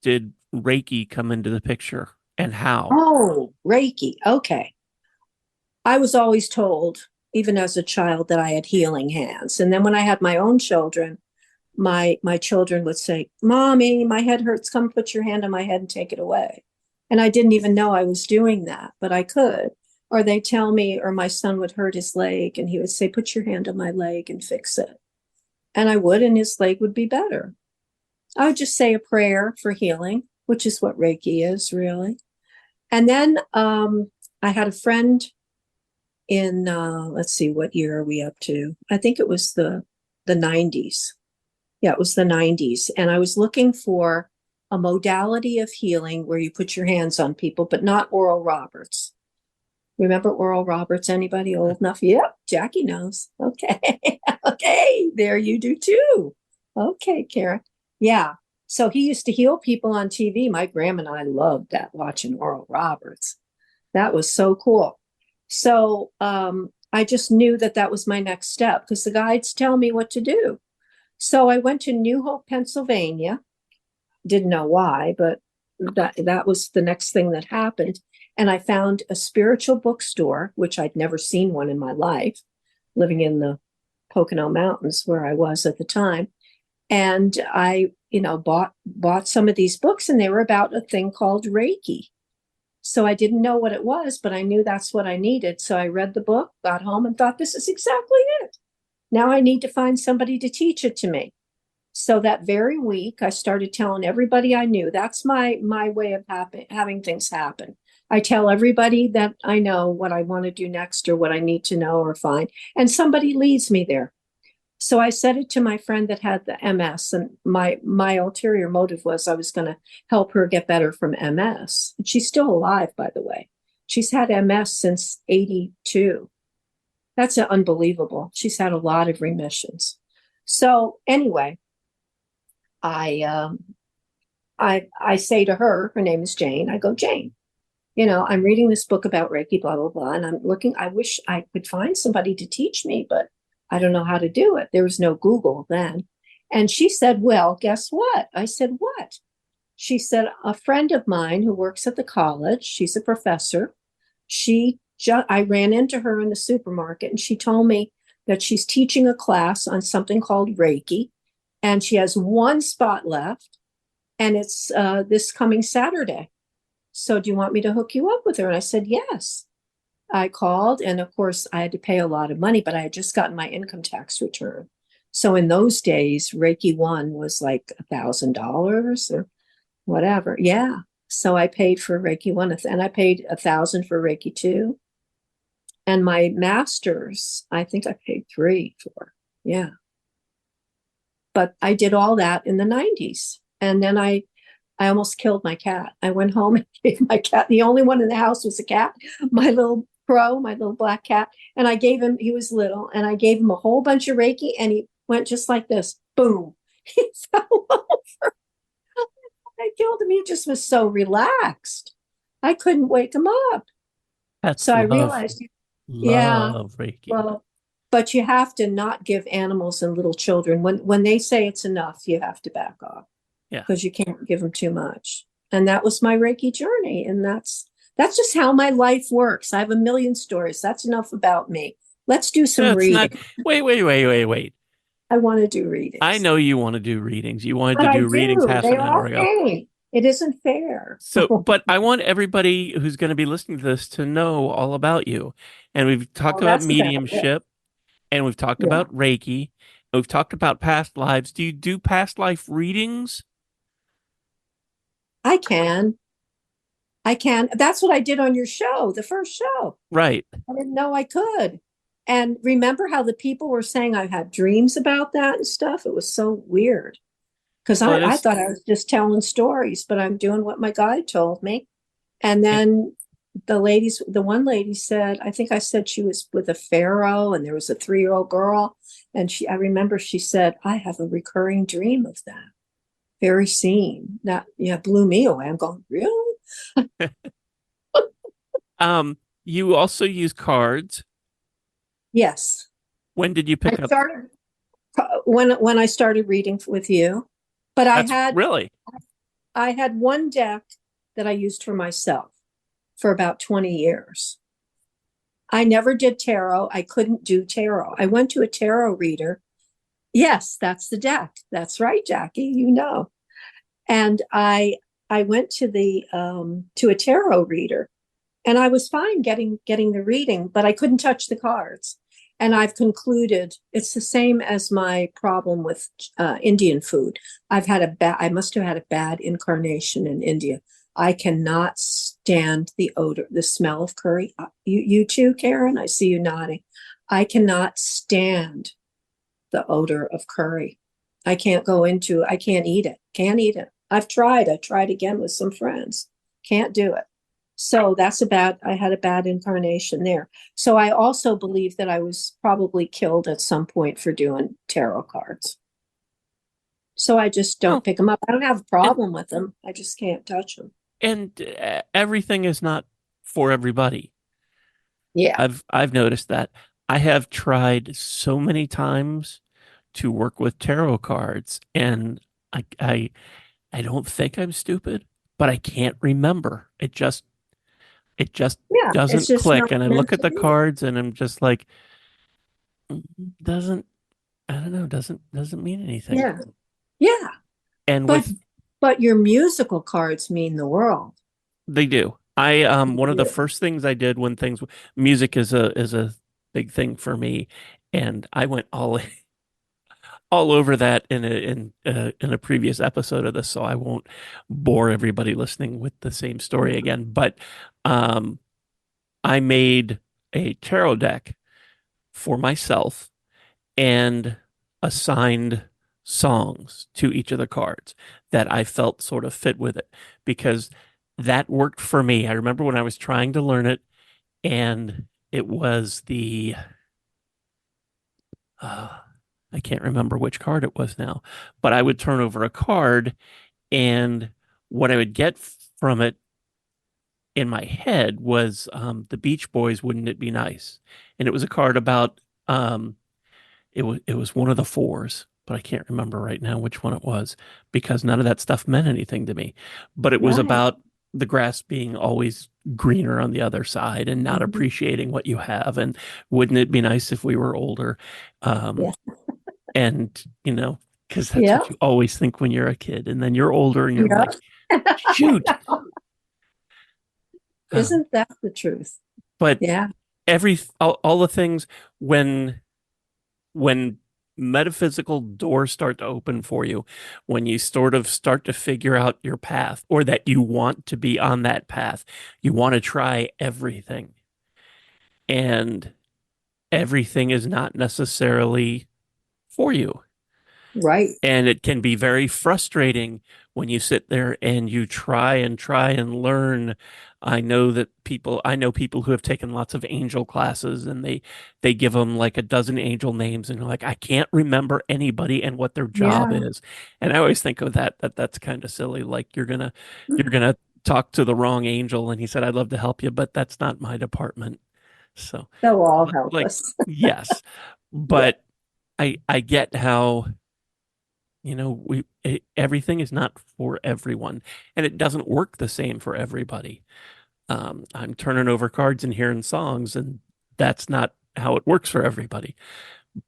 did Reiki come into the picture and how? Oh, Reiki. Okay. I was always told, even as a child, that I had healing hands. And then when I had my own children, my children would say, "Mommy, my head hurts. Come put your hand on my head and take it away." And I didn't even know I was doing that, but I could. Or they tell me, or my son would hurt his leg and he would say, "Put your hand on my leg and fix it." And I would, and his leg would be better. I would just say a prayer for healing, which is what Reiki is, really. And then I had a friend in, let's see, what year are we up to? I think it was the 90s. Yeah, it was the 90s. And I was looking for a modality of healing where you put your hands on people, but not Oral Roberts. Remember Oral Roberts? Anybody old enough? Yep, Jackie knows. Okay. Okay, there you do too. Okay, Karen. Yeah. So he used to heal people on TV. My grandma and I loved that, watching Oral Roberts. That was so cool. So I just knew that that was my next step because the guides tell me what to do. So I went to New Hope, Pennsylvania. Didn't know why, but that was the next thing that happened. And I found a spiritual bookstore, which I'd never seen one in my life, living in the Pocono Mountains where I was at the time. And I, bought some of these books, and they were about a thing called Reiki. So I didn't know what it was, but I knew that's what I needed. So I read the book, got home, and thought, this is exactly it. Now I need to find somebody to teach it to me. So that very week, I started telling everybody I knew. That's my way of having things happen. I tell everybody that I know what I want to do next or what I need to know or find, and somebody leads me there. So I said it to my friend that had the MS, and my ulterior motive was I was going to help her get better from MS. And she's still alive, by the way. She's had MS since 82. That's unbelievable. She's had a lot of remissions. So anyway, I say to her name is Jane. I go, "Jane, I'm reading this book about Reiki, blah, blah, blah. And I'm looking, I wish I could find somebody to teach me, but I don't know how to do it." There was no Google then. And she said, "Well, guess what?" I said, "What?" She said, "A friend of mine who works at the college, she's a professor. I ran into her in the supermarket, and she told me that she's teaching a class on something called Reiki, and she has one spot left, and it's this coming Saturday. So do you want me to hook you up with her?" And I said, yes. I called, and of course I had to pay a lot of money, but I had just gotten my income tax return. So in those days, Reiki 1 was like $1,000 or whatever. Yeah. So I paid for Reiki 1, and I paid $1,000 for Reiki 2. And my master's, I think I paid $3 for. Yeah. But I did all that in the 90s. And then I almost killed my cat. I went home and gave my cat, the only one in the house was a cat, my little Crow, my little black cat. And I gave him, he was little, and I gave him a whole bunch of Reiki, and he went just like this. Boom. He fell over. I killed him. He just was so relaxed. I couldn't wake him up. That's So I love. realized, Love Reiki. well, but you have to not give animals and little children, when they say it's enough, you have to back off. Yeah. Because you can't give them too much. And that was my Reiki journey. And that's just how my life works. I have a million stories. That's enough about me. Let's do some reading. Wait. I want to do I readings, know you want to do readings. You wanted but to I do readings do. half They an hour all ago. pay. It isn't fair. So, but I want everybody who's going to be listening to this to know all about you. And we've talked Oh, about that's about it. mediumship, and we've talked Yeah, about Reiki, and we've talked about past lives. Do you do past life readings? I can. I can. That's what I did on your show, the first show. Right. I didn't know I could. And remember how the people were saying I had dreams about that and stuff? It was so weird because Well, I thought I was just telling stories, but I'm doing what my guide told me. And it, then the one lady said, I think I said she was with a pharaoh and there was a 3-year-old girl. And I remember she said, I have a recurring dream of that very scene. That, yeah, blew me away. I'm going, really? you also use cards. Yes. When did you I pick up? started when I started reading with you, but That's really, I had one deck that I used for myself for about 20 years. I never did tarot. I couldn't do tarot. I went to a tarot reader. Yes, that's the deck. That's right, Jackie, you know. And I went to a tarot reader and I was fine getting the reading, but I couldn't touch the cards. And I've concluded it's the same as my problem with Indian food. I must have had a bad incarnation in India. I cannot stand the odor, the smell of curry. You too, Karen. I see you nodding. I cannot stand the odor of curry. I can't eat it. Can't eat it. I've tried. I tried again with some friends. Can't do it. So I had a bad incarnation there. So I also believe that I was probably killed at some point for doing tarot cards. So I just oh, don't pick them up. I don't have a and problem with them. I just can't touch them. everything is not for everybody. Yeah. I've noticed that. I have tried so many times to work with tarot cards, and I I I don't think I'm stupid, but I can't remember. It just Yeah. It's doesn't just click. not And I meant look at to the be. cards and I'm just like, doesn't I don't know, doesn't mean anything. Yeah. Yeah. And But with but your musical cards mean the world. they do. I one of the Yeah. first things I did when things music is a big thing for me, and I went all over that in a previous episode of this, so I won't bore everybody listening with the same story again. But um, I made a tarot deck for myself and assigned songs to each of the cards that I felt sort of fit with it because that worked for me. I remember when I was trying to learn it, and it was the uh, I can't remember which card it was now, but I would turn over a card, and what I would get from it in my head was the Beach Boys, "Wouldn't It Be Nice?" And it was a card about it was one of the fours, but I can't remember right now which one it was because none of that stuff meant anything to me. But it was Right. about the grass being always greener on the other side and not Mhm. appreciating what you have. And wouldn't it be nice if we were older? Um, Yeah. and because that's Yeah. what you always think when you're a kid, and then you're older and you're Yeah. like, shoot. Um, Isn't that the truth? but Yeah. all the things when when metaphysical doors start to open for you, when you sort of start to figure out your path or that you want to be on that path, you want to try everything. And everything is not necessarily for you. Right. And it can be very frustrating when you sit there and you try and learn. I know people who have taken lots of angel classes, and they give them like a dozen angel names and you're like, I can't remember anybody and what their job Yeah. is. And I always think of that's kind of silly. Like you're gonna talk to the wrong angel and he said, I'd love to help you, but that's not my department. So They'll all help like, us. yes, Yeah. but I get how everything is not for everyone, and it doesn't work the same for everybody. I'm turning over cards and hearing songs, and that's not how it works for everybody.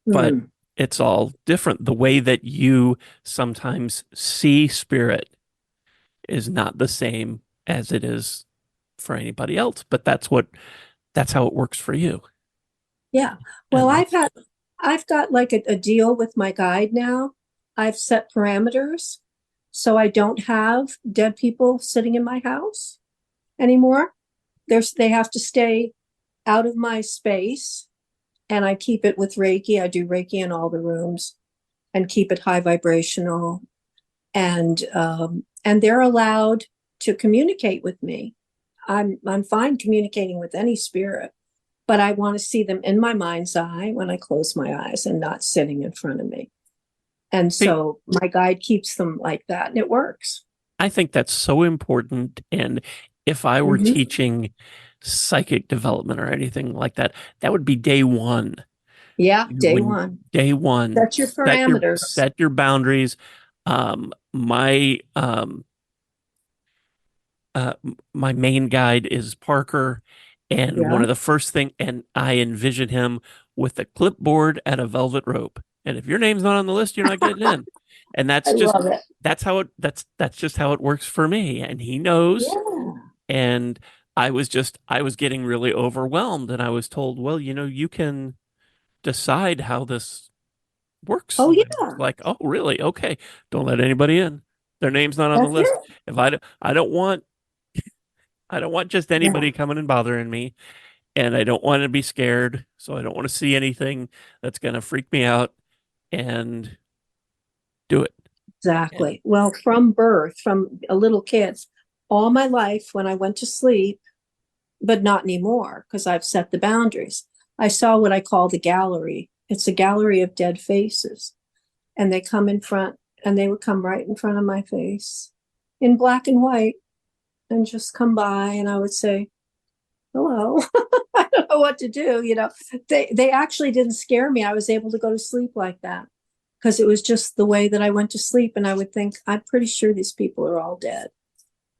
But Hmm. it's all different. The way that you sometimes see spirit is not the same as it is for anybody else, but that's how it works for you. Yeah. Well, And that's I've got like a deal with my guide now. I've set parameters so I don't have dead people sitting in my house anymore. They have to stay out of my space, and I keep it with Reiki. I do Reiki in all the rooms and keep it high vibrational, and they're allowed to communicate with me. I'm fine communicating with any spirit, but I want to see them in my mind's eye when I close my eyes and not sitting in front of me. And hey, so my guide keeps them like that, and it works. I think that's so important. And if I were Mm-hmm. teaching psychic development or anything like that, that would be day one. Yeah, You day would one. day one Set your parameters. set your boundaries. My my main guide is Parker, and one Yeah, of the first thing, and I envision him with a clipboard and a velvet rope. And if your name's not on the list, you're not getting in. And I love it. that's just how it works for me. And he knows. Yeah. And I was getting really overwhelmed, and I was told, well, you can decide how this works. Oh, And I was yeah. like, oh, really? Okay. Don't let anybody in. Their name's not on the That's list. it. If I don't want just Yeah, anybody coming and bothering me, and I don't want to be scared, so I don't want to see anything that's going to freak me out, and do it. And exactly. Well, from birth, from a little kid, all my life when I went to sleep, but not anymore because I've set the boundaries. I saw what I call the gallery. It's a gallery of dead faces, and they come in front, and they would come right in front of my face in black and white and just come by, and I would say, hello. I don't know what to do. They actually didn't scare me. I was able to go to sleep like that because it was just the way that I went to sleep. And I would think, I'm pretty sure these people are all dead.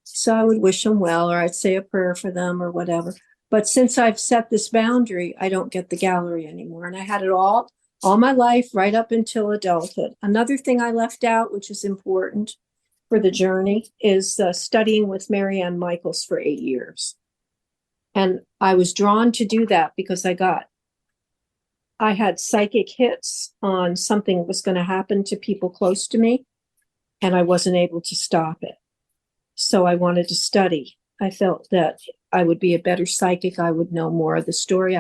So I would wish them well, or I'd say a prayer for them or whatever. But since I've set this boundary, I don't get the gallery anymore. And I had it all my life, right up until adulthood. Another thing I left out, which is important for the journey, is studying with Marianne Michaels for 8 years. And I was drawn to do that because I had psychic hits on something was going to happen to people close to me, and I wasn't able to stop it. So I wanted to study. I felt that I would be a better psychic. I would know more of the story.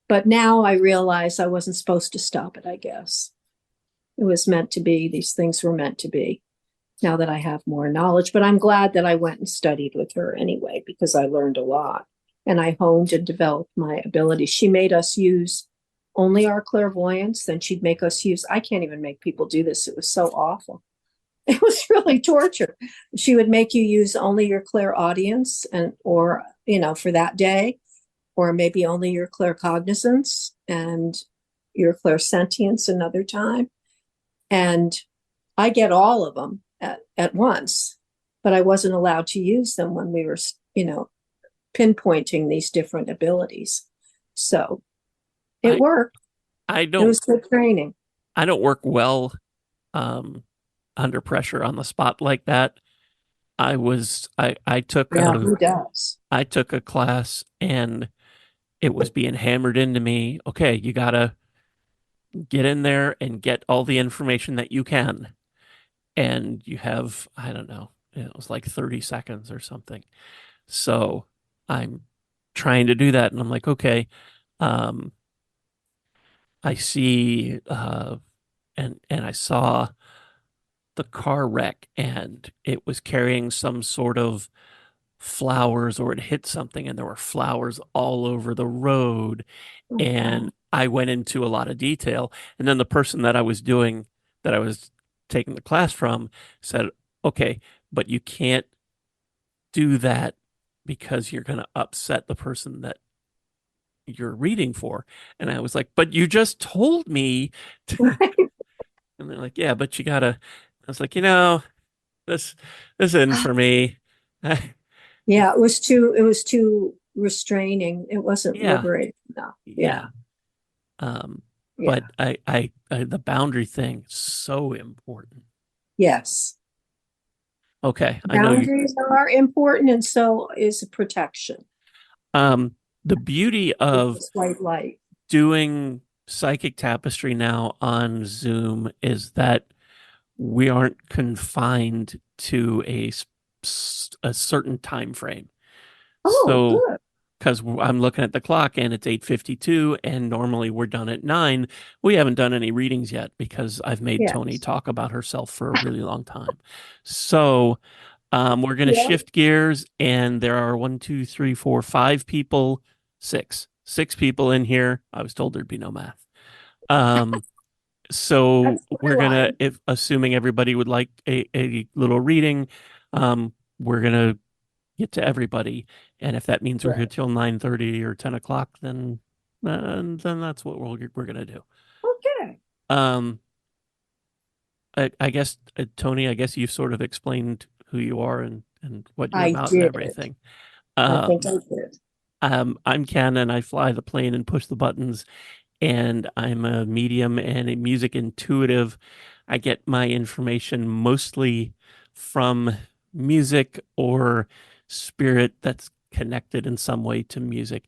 But now I realize I wasn't supposed to stop it, I guess. It was meant to be. These things were meant to be now that I have more knowledge. But I'm glad that I went and studied with her anyway, because I learned a lot and I honed and developed my abilities. She made us use only our clairvoyance. Then she'd make us use, I can't even make people do this. It was so awful. It was really torture. She would make you use only your clairaudience or, for that day, or maybe only your claircognizance and your clairsentience another time. And I get all of them at once, but I wasn't allowed to use them when we were, pinpointing these different abilities. So it I worked. I It don't was good training. I don't work well um under pressure on the spot like that. Yeah, who does? I took a class, and it was being hammered into me. Okay, you gotta get in there and get all the information that you can. And you have, I don't know, it was like 30 seconds or something. So I'm trying to do that. And I'm like, okay, um, I see, and I saw the car wreck, and it was carrying some sort of flowers, or it hit something, and there were flowers all over the road. Oh, And wow. I went into a lot of detail. And then the person that I was taking the class from said, okay, but you can't do that because you're going to upset the person that you're reading for. And I was like, but you just told me. And they're like, yeah, but you gotta. I was like, this this isn't for me. Yeah, it was too restraining. It wasn't Yeah, liberating enough. Yeah. yeah. Um, Yeah. but the boundary thing is so important. Yes. Okay, I know you. Boundaries are important, and so is protection. Um, the beauty of This white light. doing psychic tapestry now on Zoom is that we aren't confined to a certain time frame. Oh, So, good. because I'm looking at the clock and it's 8:52, and normally we're done at 9. We haven't done any readings yet because I've made Toni Yes. talk about herself for a really long time. So, we're going to Yeah. shift gears, and there are one, two, three, four, five people, six people in here. I was told there'd be no math. Um, so That's my we're gonna, line. if assuming everybody would like a little reading, we're gonna get to everybody, and if that means we're here Right. till 9:30 or 10 o'clock, then that's what we're gonna do. Okay. Um, I guess Toni, I guess you've sort of explained who you are and what you're I about and did. everything. I think Um, I did. I'm Ken, and I fly the plane and push the buttons, and I'm a medium and a music intuitive. I get my information mostly from music or spirit that's connected in some way to music.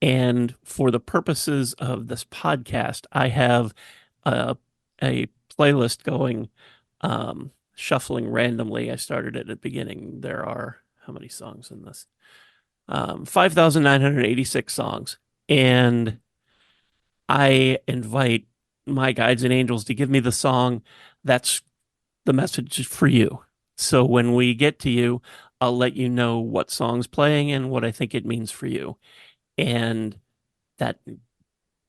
And for the purposes of this podcast, I have a, a playlist going, shuffling randomly. I started at the beginning. There are how many songs in this? 5,986 songs. And I invite my guides and angels to give me the song that's the message for you. So when we get to you, I'll let you know what song's playing and what I think it means for you. And that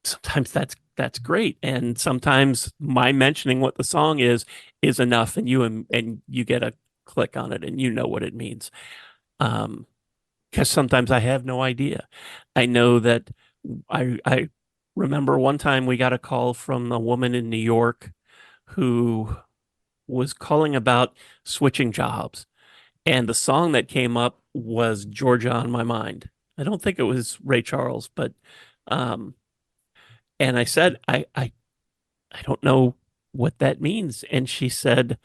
sometimes that's great. And sometimes my mentioning what the song is enough, and you get a click on it and you know what it means. Um, because sometimes I have no idea. I know that I remember one time we got a call from a woman in New York who was calling about switching jobs, and the song that came up was Georgia on My Mind. I don't think it was Ray Charles, but um, and I said I don't know what that means, and she said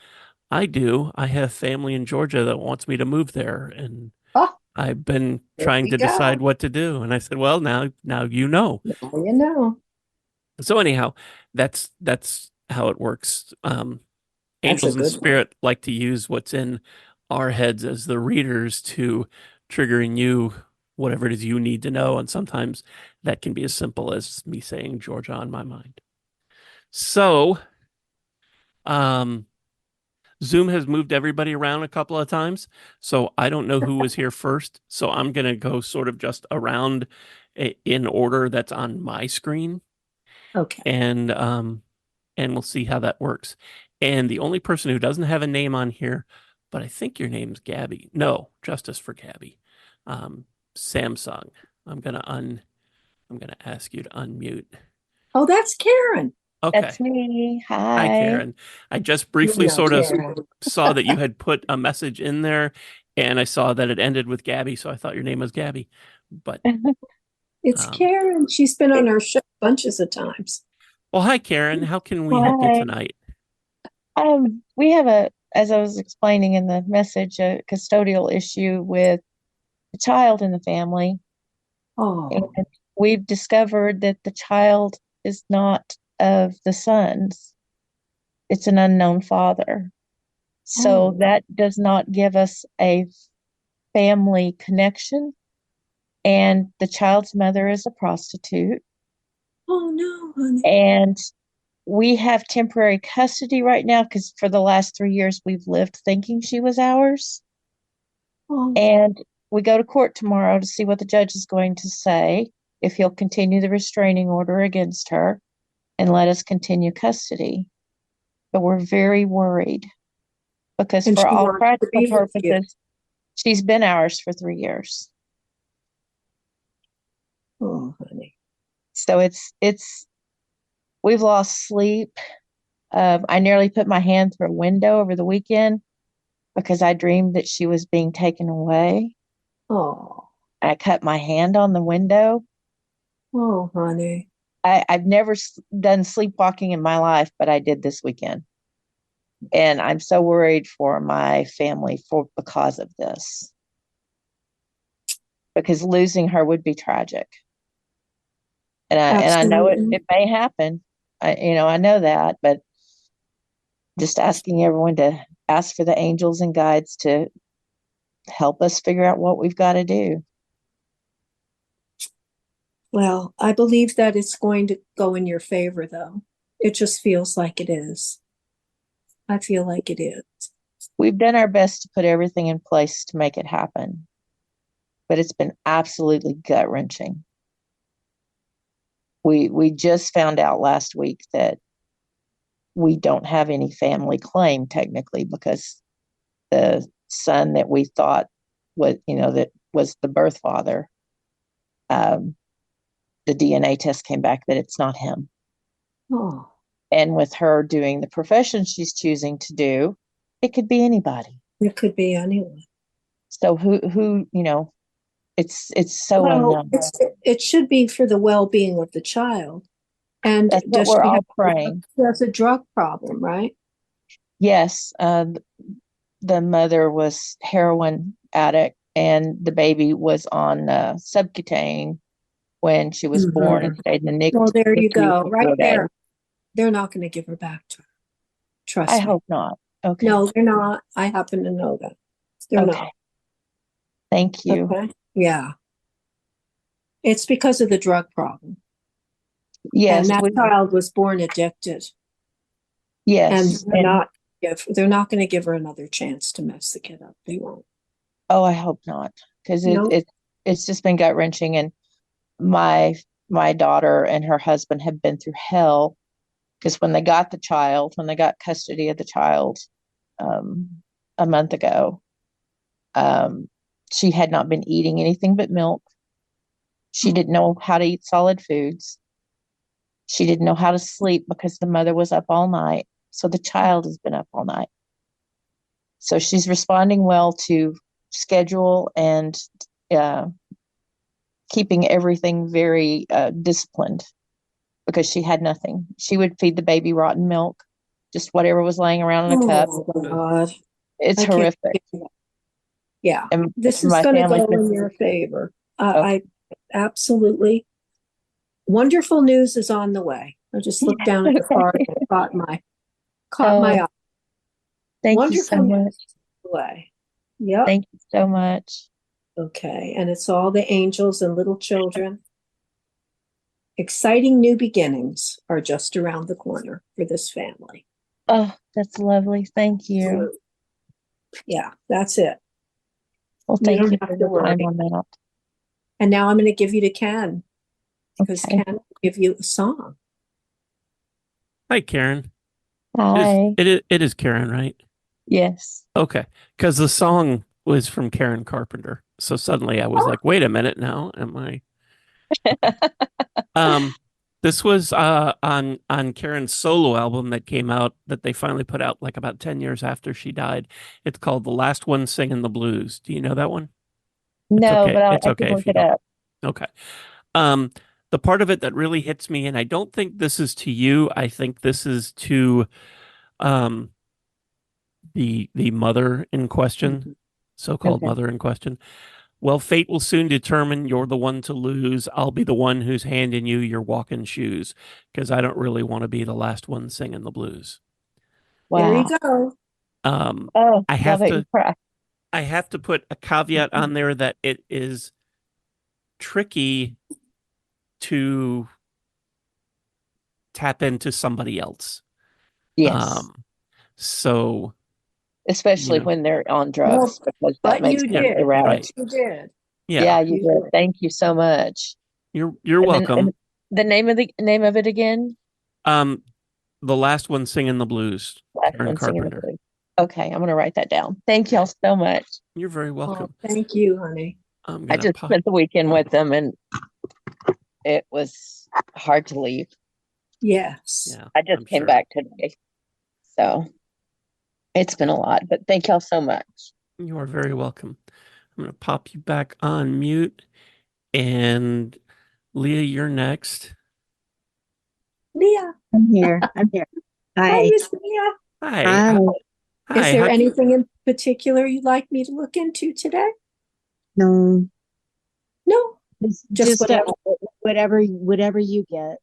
I do. I have family in Georgia that wants me to move there, and Oh, I've been there trying we to decide go. what to do. And I said, well, now you know. Now you know. So anyhow, that's how it works. That's a Angels and good one. spirit like to use what's in our heads as the readers to trigger in you whatever it is you need to know. And sometimes that can be as simple as me saying Georgia on my mind. So, um, Zoom has moved everybody around a couple of times. So I don't know who was here first. So I'm going to go sort of just around in order that's on my screen. Okay. And and we'll see how that works. And the only person who doesn't have a name on here, but I think your name's Gabby. No, Justice for Gabby. Um, Samsung. I'm gonna ask you to unmute. Oh, that's Karen. Okay. That's me. Hi, Hi. Karen. I just You briefly know sort of Karen. saw that you had put a message in there, and I saw that it ended with Gabby, so I thought your name was Gabby. But It's um, Karen. She's been on our show bunches of times. well, hi, Karen. How can we help you Hi. tonight? We have as I was explaining in the message, a custodial issue with a child in the family. Oh, And we've discovered that the child is not of the son's. It's an unknown father. So oh, that does not give us a family connection. And the child's mother is a prostitute. oh no, honey. And we have temporary custody right now because for the last 3 years we've lived thinking she was ours. Oh, And we go to court tomorrow to see what the judge is going to say, if he'll continue the restraining order against her and let us continue custody. But we're very worried because and for she all wants to practical be with you. purposes, she's been ours for 3 years. Oh, honey. So it's we've lost sleep. I nearly put my hand through a window over the weekend because I dreamed that she was being taken away. Oh, I cut my hand on the window. oh, honey. I've never done sleepwalking in my life, but I did this weekend. And I'm so worried for my family because of this. Because losing her would be tragic. And I know Absolutely. it may happen. I know that, but just asking everyone to ask for the angels and guides to help us figure out what we've got to do. Well, I believe that it's going to go in your favor, though. It just feels like it is. I feel like it is. We've done our best to put everything in place to make it happen, but it's been absolutely gut-wrenching. We just found out last week that we don't have any family claim technically, because the son that we thought was, that was the birth father, the DNA test came back that it's not him. Oh, And with her doing the profession she's choosing to do, it could be anybody. it could be anyone. So who, it's so Well, unknown. it should be for the well-being of the child. And That's what does we're she all have praying. she has a drug problem, right? Yes, the mother was heroin addict, and the baby was on subcutane when she was born and Mhm. stayed in the Well, there you NICU go. for Right 4 days. there. They're not going to give her back to her. I Trust me. hope not. Okay. No, they're not. I happen to know that. They're Okay. not. Thank you. Okay. Yeah. It's because of the drug problem. Yes, And that child was born addicted. And yes. they're not going to give her another chance to mess the kid up. They won't. Oh, I hope not, because No. it's just been gut wrenching, and my my daughter and her husband have been through hell, because when they got custody of the child, um, a month ago, um, she had not been eating anything but milk. She didn't know how to eat solid foods. She didn't know how to sleep because the mother was up all night. So the child has been up all night. So she's responding well to schedule and uh, keeping everything very disciplined, because she had nothing. She would feed the baby rotten milk, just whatever was laying around in a cup. Oh, God. It's I can't. horrific. Yeah. And This is my going to family's go in been your favor. okay. I absolutely. Wonderful news is on the way. I just looked down at the card and it caught my Oh, eye. thank you so Wonderful news much. is on the way. Yep. Thank you so much. Okay. And it's all the angels and little children. Exciting new beginnings are just around the corner for this family. Oh, that's lovely. Thank you. Yeah, that's it. Well, You thank don't you for have to your time worry. on that. And now I'm going to give you to Ken, because Okay. Ken will give you a song. Hi, Karen. Hi. It is Karen, right? Yes. Okay, because the song was from Karen Carpenter. So suddenly I was like, wait a minute now, am I? Um, this was on Karen's solo album that came out, that they finally put out like about 10 years after she died. It's called The Last One Singing the Blues. Do you know that one? It's No, okay. but It's I can okay look if you it don't. up. Okay. Um, the part of it that really hits me, and I don't think this is to you, I think this is to um the mother in question, so-called Okay. mother in question. Well, fate will soon determine you're the one to lose. I'll be the one who's handing you your walking shoes, because I don't really want to be the last one singing the blues. There you Wow. go. Um, Oh, I y'all have make me to cry. I have to put a caveat on there that it is tricky to tap into somebody else. Yes. Um, so, you Especially know, when they're on Well, drugs, because that but makes you yeah, them did. erratic. But right. you did. Yeah, Yeah, you You did. did. Thank you so much. you're And then welcome. the name of it again? Um, the last one singing the blues, Last Karen one, Singing the Carpenter. Blues. Okay, I'm gonna write that down. Thank y'all so much. You're very Oh, welcome. thank you, honey. I'm I gonna just pop. spent the weekend with them, and it was hard to leave. Yes. Yeah, I just I'm came sure. back today. So it's been a lot, but thank y'all so much. You are very welcome. I'm gonna pop you back on mute, and Leah, you're next. Leah. I'm here. I'm here. Hi, Hi. Miss Leah. Hi. Hi. Is Hi. there anything in particular you'd like me to look into today? No, No, just just whatever. whatever you get.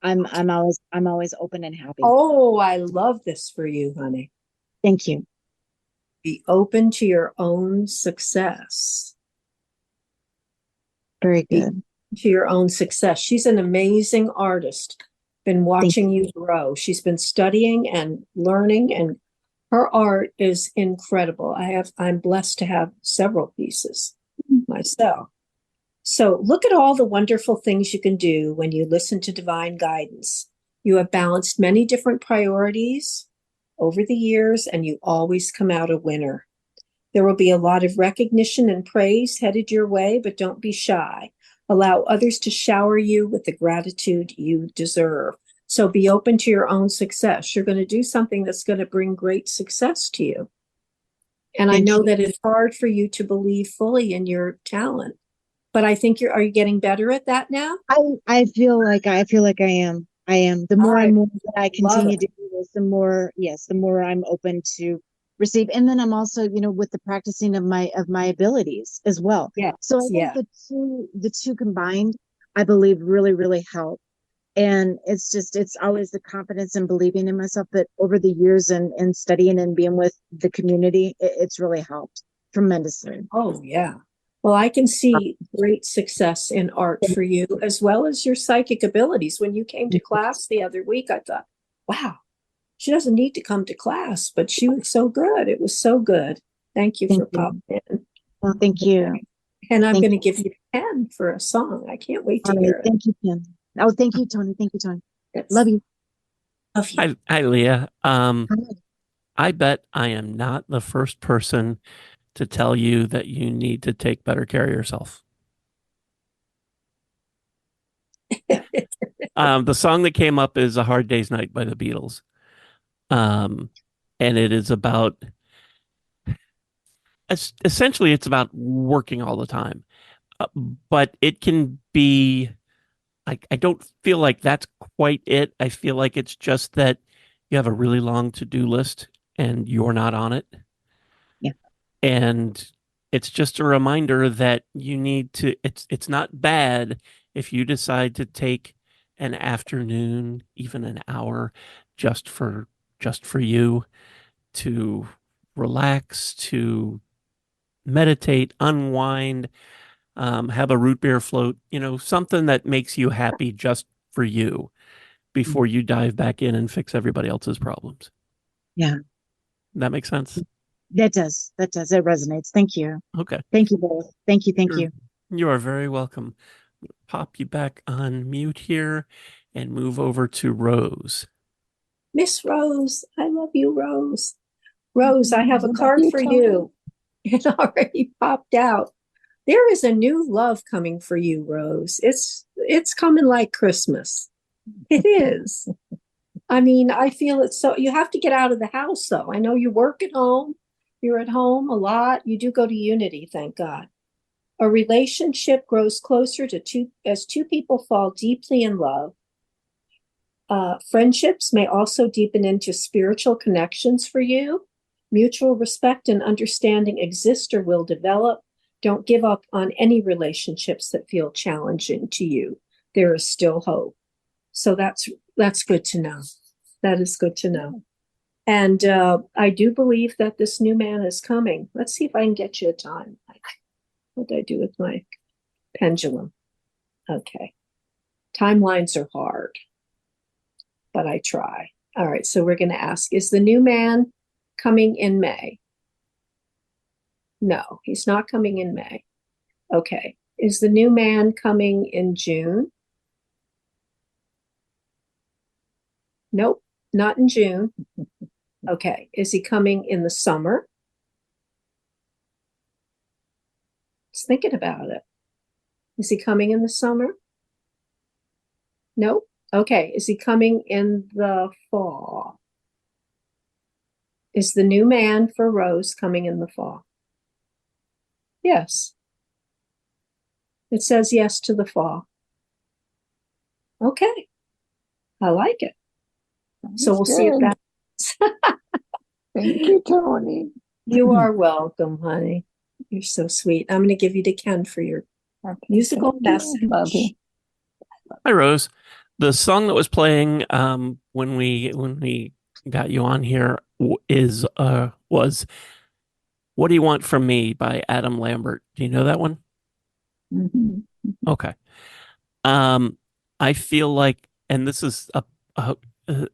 I'm always open and happy. Oh, I love this for you, honey. Thank you. Be open to your own success. Very Be good. to your own success. She's an amazing artist. Been Thank watching you grow. She's been studying and learning, and her art is incredible. I'm blessed to have several pieces myself. So look at all the wonderful things you can do when you listen to divine guidance. You have balanced many different priorities over the years, and you always come out a winner. There will be a lot of recognition and praise headed your way, but don't be shy. Allow others to shower you with the gratitude you deserve. So be open to your own success. You're going to do something that's going to bring great success to you. And I Thank know you. that it's hard for you to believe fully in your talent, but I think are you getting better at that now? I feel like I am. I am. The more I and more that I love continue it. to do this, the more I'm open to receive. And then I'm also, with the practicing of my abilities as well. Yes, So I think yeah. the two combined, I believe really, really help. And it's always the confidence and believing in myself that over the years and studying and being with the community, it's really helped tremendously. Oh, yeah. Well, I can see great success in art for you, as well as your psychic abilities. When you came to class the other week, I thought, wow, she doesn't need to come to class, but she was so good. It was so good. Thank you for Thank popping you. in. Well, thank you. And I'm Thank going to you. give you a pen for a song. I can't wait All to right. hear it. Thank you, Kim. Oh, thank you, Toni. Thank you, Toni. Love Yes. you. Love you. Hi, Leah. Hi. I bet I am not the first person to tell you that you need to take better care of yourself. The song that came up is "A Hard Day's Night" by the Beatles. Um, and it is about essentially it's about working all the time. Uh, but it can be I don't feel like that's quite it. I feel like it's just that you have a really long to-do list and you're not on it. Yeah. And it's just a reminder that you need to it's not bad if you decide to take an afternoon, even an hour just for you to relax, to meditate, unwind, have a root beer float, something that makes you happy just for you Mm. before you dive back in and fix everybody else's problems. Yeah. That makes sense. That does. That does. It resonates. Thank you. Okay. Thank you both. Thank you. Thank You're you. you are very welcome. Pop you back on mute here and move over to Rose. Miss Rose, I love you, Rose. Rose, I have a Love card you, for Toni. you. It already popped out. There is a new love coming for you, Rose. It's coming like Christmas. It is. I mean, I feel it so you have to get out of the house though. I know you work at home. You're at home a lot. You do go to Unity, thank God. A relationship grows closer to two as two people fall deeply in love. Friendships may also deepen into spiritual connections for you. Mutual respect and understanding exist or will develop. Don't give up on any relationships that feel challenging to you. There is still hope. So that's good to know. That is good to know. And I do believe that this new man is coming. Let's see if I can get you a time. What did I do with my pendulum? Okay. Timelines are hard, but I try. All right. So we're going to ask, is the new man coming in May? No, he's not coming in May. Okay. Is the new man coming in June? Nope, not in June. Okay. Is he coming in the summer? Just thinking about it. Is he coming in the summer? Nope. Okay. Is he coming in the fall? Is the new man for Rose coming in the fall? Yes. It says yes to the fall. Okay. I like it. So That's we'll see if good. that. Thank you, Toni. You are welcome, honey. You're so sweet. I'm going to give you to Ken for your Okay, musical thank you. Love you. message. Hi, Rose. The song that was playing when we got you on here was "What Do You Want From Me" by Adam Lambert. Do you know that one? Mhm. Okay. Um, I feel like, and a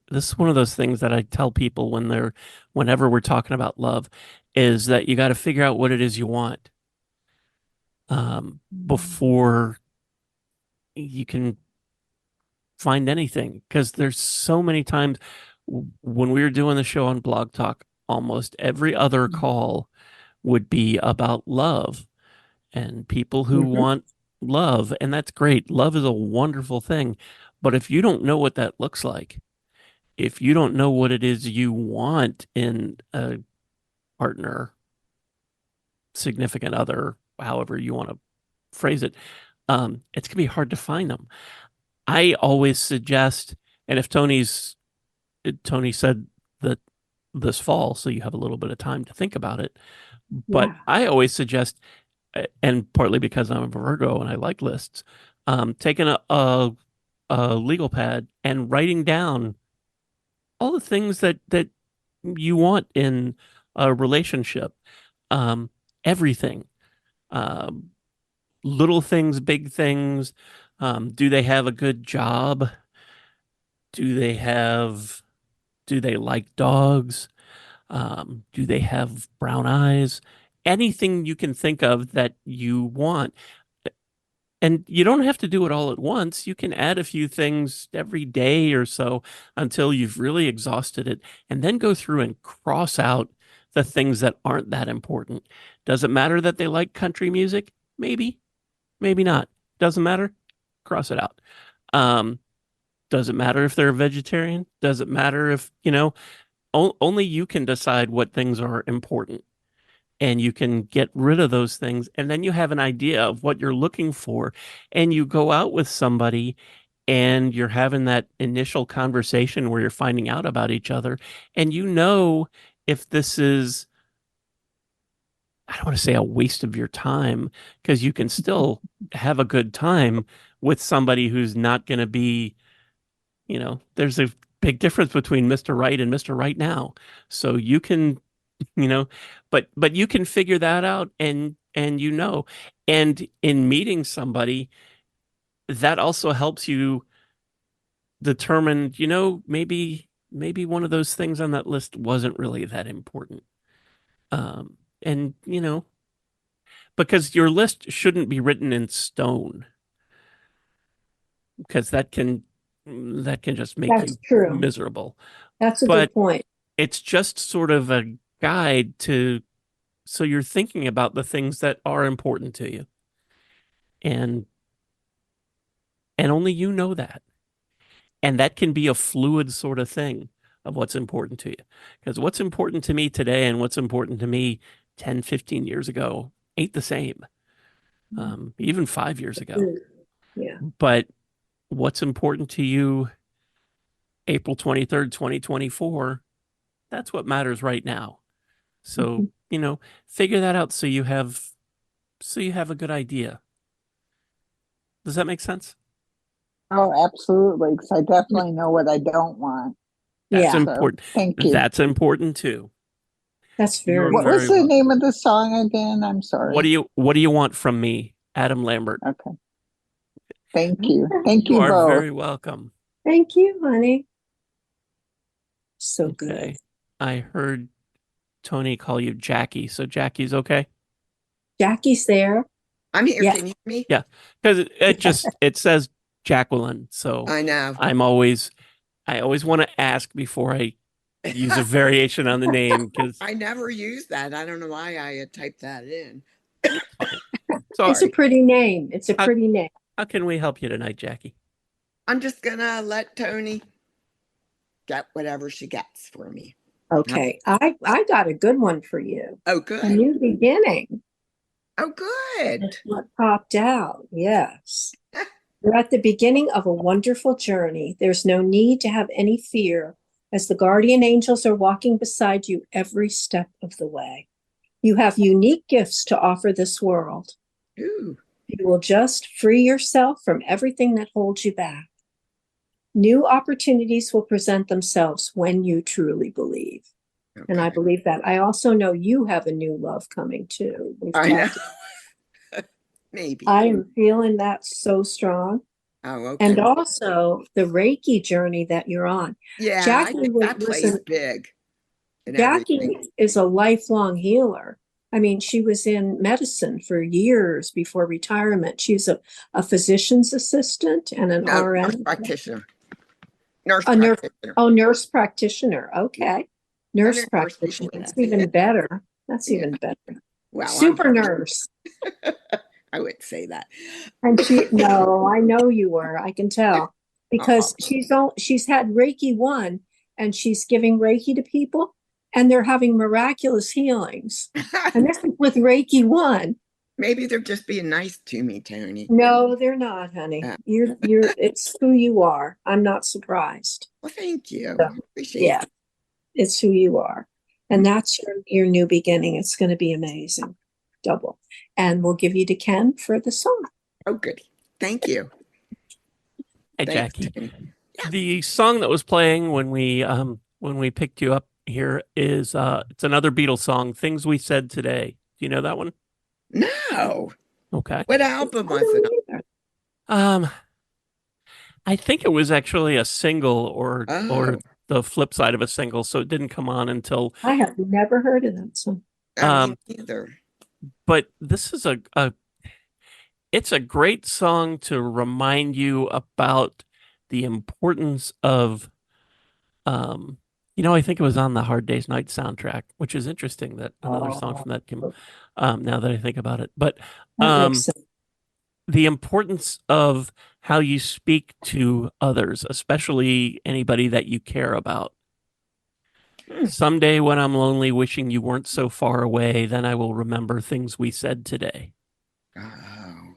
this is one of those things that I tell people whenever we're talking about love, is that you got to figure out what it is you want before you can find anything. Because there's so many times when we were doing the show on Blog Talk, almost every other call would be about love and people who Mhm. want love, and that's great. Love is a wonderful thing, but if you don't know what that looks like, if you don't know what it is you want in a partner, significant other, however you want to phrase it, it's gonna be hard to find them. I always suggest, and if Toni said that this fall, so you have a little bit of time to think about it, but Yeah. I always suggest, and partly because I'm a Virgo and I like lists, taking a legal pad and writing down all the things that you want in a relationship. Um, Everything, um, little things, big things. Do they have a good job? Do they have, do they like dogs? Do they have brown eyes? Anything you can think of that you want. And you don't have to do it all at once. You can add a few things every day or so until you've really exhausted it, and then go through and cross out the things that aren't that important. Does it matter that they like country music? Maybe, maybe not. Doesn't matter. Cross it out. Um, does it matter if they're a vegetarian? Does it matter if, only you can decide what things are important, and you can get rid of those things, and then you have an idea of what you're looking for, and you go out with somebody and you're having that initial conversation where you're finding out about each other, and if this is, I don't want to say a waste of your time, because you can still have a good time with somebody who's not going to be, there's a big difference between Mr. Right and Mr. Right now. So you can, you know but you can figure that out, and in meeting somebody, that also helps you determine, maybe one of those things on that list wasn't really that important. And because your list shouldn't be written in stone, because that can just make That's you true. miserable. That's a But good point. it's just sort of a guide to, so you're thinking about the things that are important to you, and only you know that. And that can be a fluid sort of thing of what's important to you, because what's important to me today and what's important to me 10, 15 years ago ain't the same, even 5 years ago. Yeah. But what's important to you April 23rd, 2024, that's what matters right now. So, figure that out, so you have a good idea. Does that make sense? Oh, absolutely. Because I definitely know what I don't want. That's Yeah. So important. thank you. That's important too. That's You're very What was very the welcome. name of the song again? I'm What sorry. do you want from me, Adam Lambert? Okay. Thank you. Thank You you are both. very welcome. Thank you, honey. So good. Okay. I heard Toni call you Jackie, so Jackie's okay? Jackie's there. I'm here. Yeah. Can you hear me? Yeah. Because it says Jacqueline, so I know. I always want to ask before I use a variation on the name, because I never use that. I don't know why I had typed that in. fine. So It's a pretty name. It's a how, pretty name. how can we help you tonight, Jackie? I'm just gonna let Toni get whatever she gets for me. Okay. I got a good one for you. Oh, A good. new beginning. Oh, good. That's what popped out. Yes. You're at the beginning of a wonderful journey. There's no need to have any fear, as the guardian angels are walking beside you every step of the way. You have unique gifts to offer this world. Ooh. You will just free yourself from everything that holds you back. New opportunities will present themselves when you truly believe. Okay. And I believe that. I also know you have a new love coming too. I know. Maybe. I am feeling that so strong. Oh, okay. And also the Reiki journey that you're on. Yeah, Jackie I think that plays big. Jackie is a lifelong healer. I mean, she was in medicine for years before retirement. She's a physician's assistant and an RN. Nurse practitioner. Nurse Nurse. practitioner. Oh, nurse practitioner. Okay. Nurse practitioner. That's even better. That's even better. Well, super nurse. I would say that. And no, I know you were. I can tell because she's had Reiki 1 and she's giving Reiki to people and they're having miraculous healings. And this is with Reiki 1. Maybe they're just being nice to me, Toni. No, they're not, honey. You're it's who you are. I'm not surprised. Well, thank you. So, Appreciate it. It's who you are. And that's your new beginning. It's going to be amazing. Double. And we'll give you to Ken for the song. Oh, good. Thank you. Hey, Thanks, Jackie. Toni. The song that was playing when we picked you up here is it's another Beatles song, "Things We Said Today." Do you know that one? No. Okay. What album was it? I think it was actually a single or Oh. the flip side of a single, so it didn't come on until I have never heard of that song. Me neither. But this is it's a great song to remind you about the importance of I think it was on the Hard Day's Night soundtrack, which is interesting that another song from that came now that I think about it. But the importance of how you speak to others, especially anybody that you care about. Someday when I'm lonely, wishing you weren't so far away, then I will remember things we said today. Oh.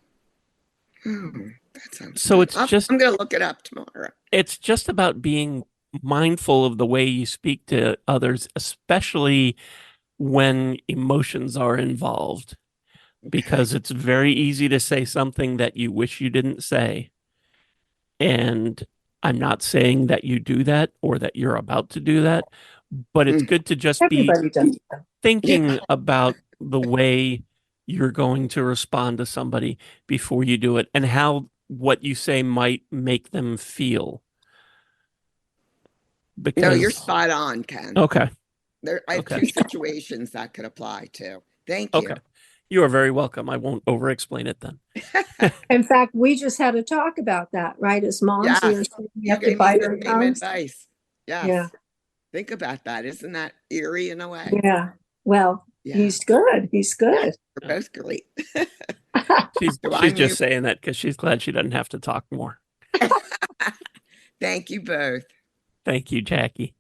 That sounds so good. I'm going to look it up tomorrow. It's just about being mindful of the way you speak to others, especially when emotions are involved, because it's very easy to say something that you wish you didn't say. And I'm not saying that you do that or that you're about to do that, but it's good to just be thinking about the way you're going to respond to somebody before you do it and how what you say might make them feel. Because no, you're spot on, Ken. Okay. I have 2 situations that could apply to. Thank you. Okay. You are very welcome. I won't over-explain it then. In fact, we just had a talk about that, right? As moms, you have to bite our tongues. Advice. Yes. Yeah. Think about that. Isn't that eerie in a way? Yeah. Well, he's good. He's good. We're both great. She's just saying that because she's glad she doesn't have to talk more. Thank you both. Thank you, Jackie.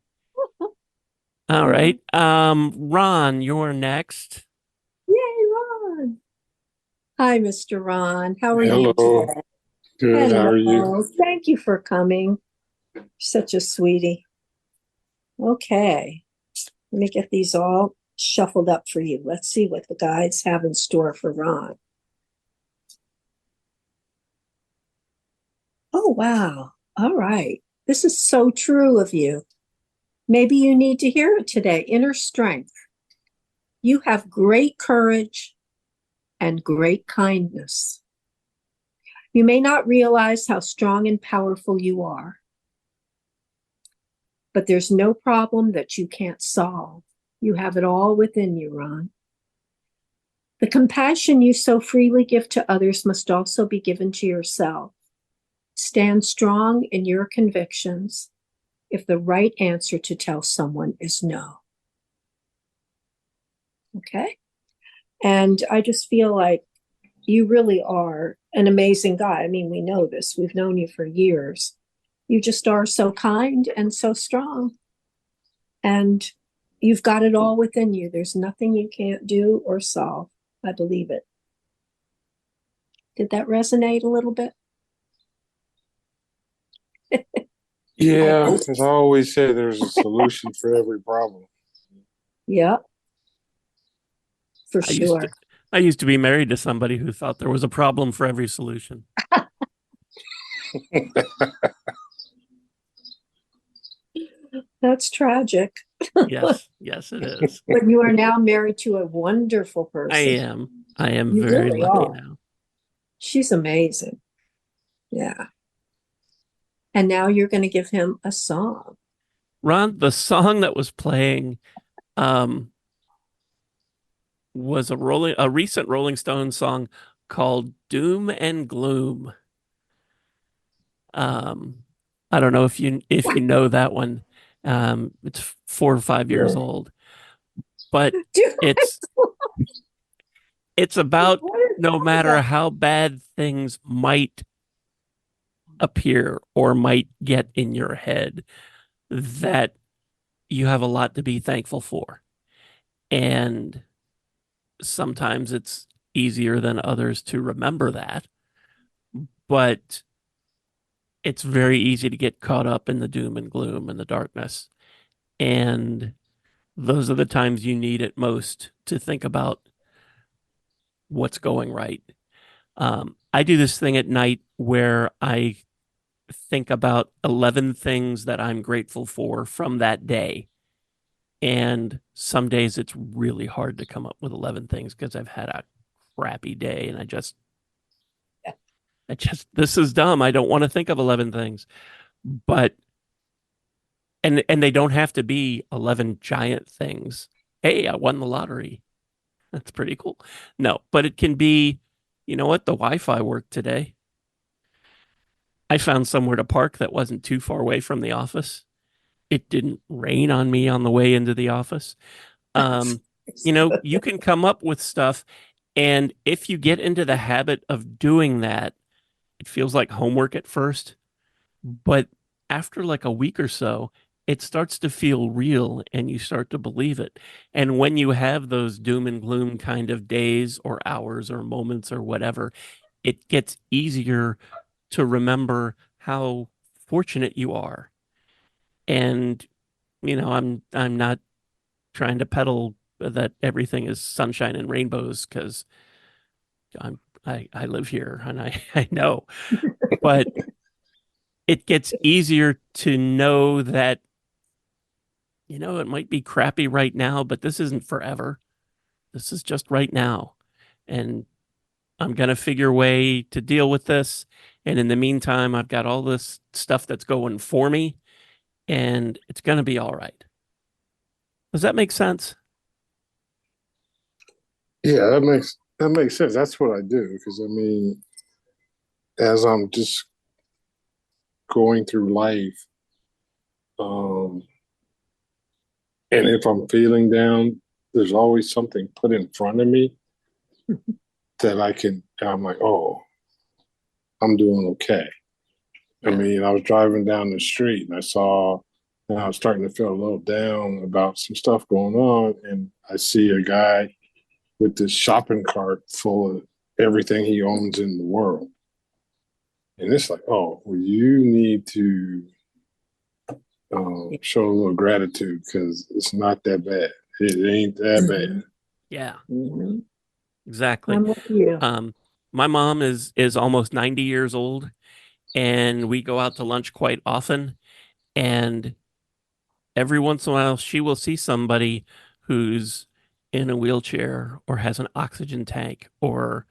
All right. Ron, you're next. Yay, Ron. Hi, Mr. Ron. How are you today? Good. Hello. How are you? Thank you for coming. Such a sweetie. Okay. Let me get these all shuffled up for you. Let's see what the guides have in store for Ron. Oh, wow. All right. This is so true of you. Maybe you need to hear it today. Inner strength. You have great courage and great kindness. You may not realize how strong and powerful you are, but there's no problem that you can't solve. You have it all within you, Ron. The compassion you so freely give to others must also be given to yourself. Stand strong in your convictions if the right answer to tell someone is no. Okay? And I just feel like you really are an amazing guy. I mean, we know this. We've known you for years. You just are so kind and so strong. And you've got it all within you. There's nothing you can't do or solve. I believe it. Did that resonate a little bit? Yeah, as I always say, there's a solution for every problem. Yeah, for I used to sure. I used to be married to somebody who thought there was a problem for every solution. That's tragic. Yes, yes, it is. But you are now married to a wonderful I person. am. I am You very really lucky are. now. She's amazing. Yeah. And now you're going to give him a song. Ron, the song that was playing um, was a recent Rolling Stones song called "Doom and Gloom." Um, I don't know if you know that one. It's 4 or 5 years old, but Do it's it's about what is no that matter about? how bad things might appear or might get in your head, that you have a lot to be thankful for. And sometimes it's easier than others to remember that, but it's very easy to get caught up in the doom and gloom and the darkness. And those are the times you need it most to think about what's going right. I do this thing at night where I think about 11 things that I'm grateful for from that day. And some days it's really hard to come up with 11 things because I've had a crappy day and this is dumb. I don't want to think of 11 things. But, and they don't have to be 11 giant things. Hey, I won the lottery. That's pretty cool. No, but it can be, you know what? The Wi-Fi worked today. I found somewhere to park that wasn't too far away from the office. It didn't rain on me on the way into the office. Um, you can come up with stuff. And if you get into the habit of doing that, it feels like homework at first. But after like a week or so, it starts to feel real and you start to believe it. And when you have those doom and gloom kind of days or hours or moments or whatever, it gets easier to remember how fortunate you are. And, I'm not trying to peddle that everything is sunshine and rainbows because I live here and I know, but it gets easier to know that, it might be crappy right now, but this isn't forever. This is just right now. And I'm going to figure a way to deal with this. And in the meantime, I've got all this stuff that's going for me and it's going to be all right. Does that make sense? Yeah, that makes sense. That's what I do because I mean, as I'm just going through life, um, and if I'm feeling down, there's always something put in front of me that I'm like, oh, I'm doing okay. I mean, I was driving down the street and I was starting to feel a little down about some stuff going on. And I see a guy with this shopping cart full of everything he owns in the world. And it's like, oh, well, you need to show a little gratitude because it's not that bad. It ain't that bad. Yeah, Mhm. exactly. I'm with you. My mom is almost 90 years old and we go out to lunch quite often. And every once in a while, she will see somebody who's in a wheelchair or has an oxygen tank or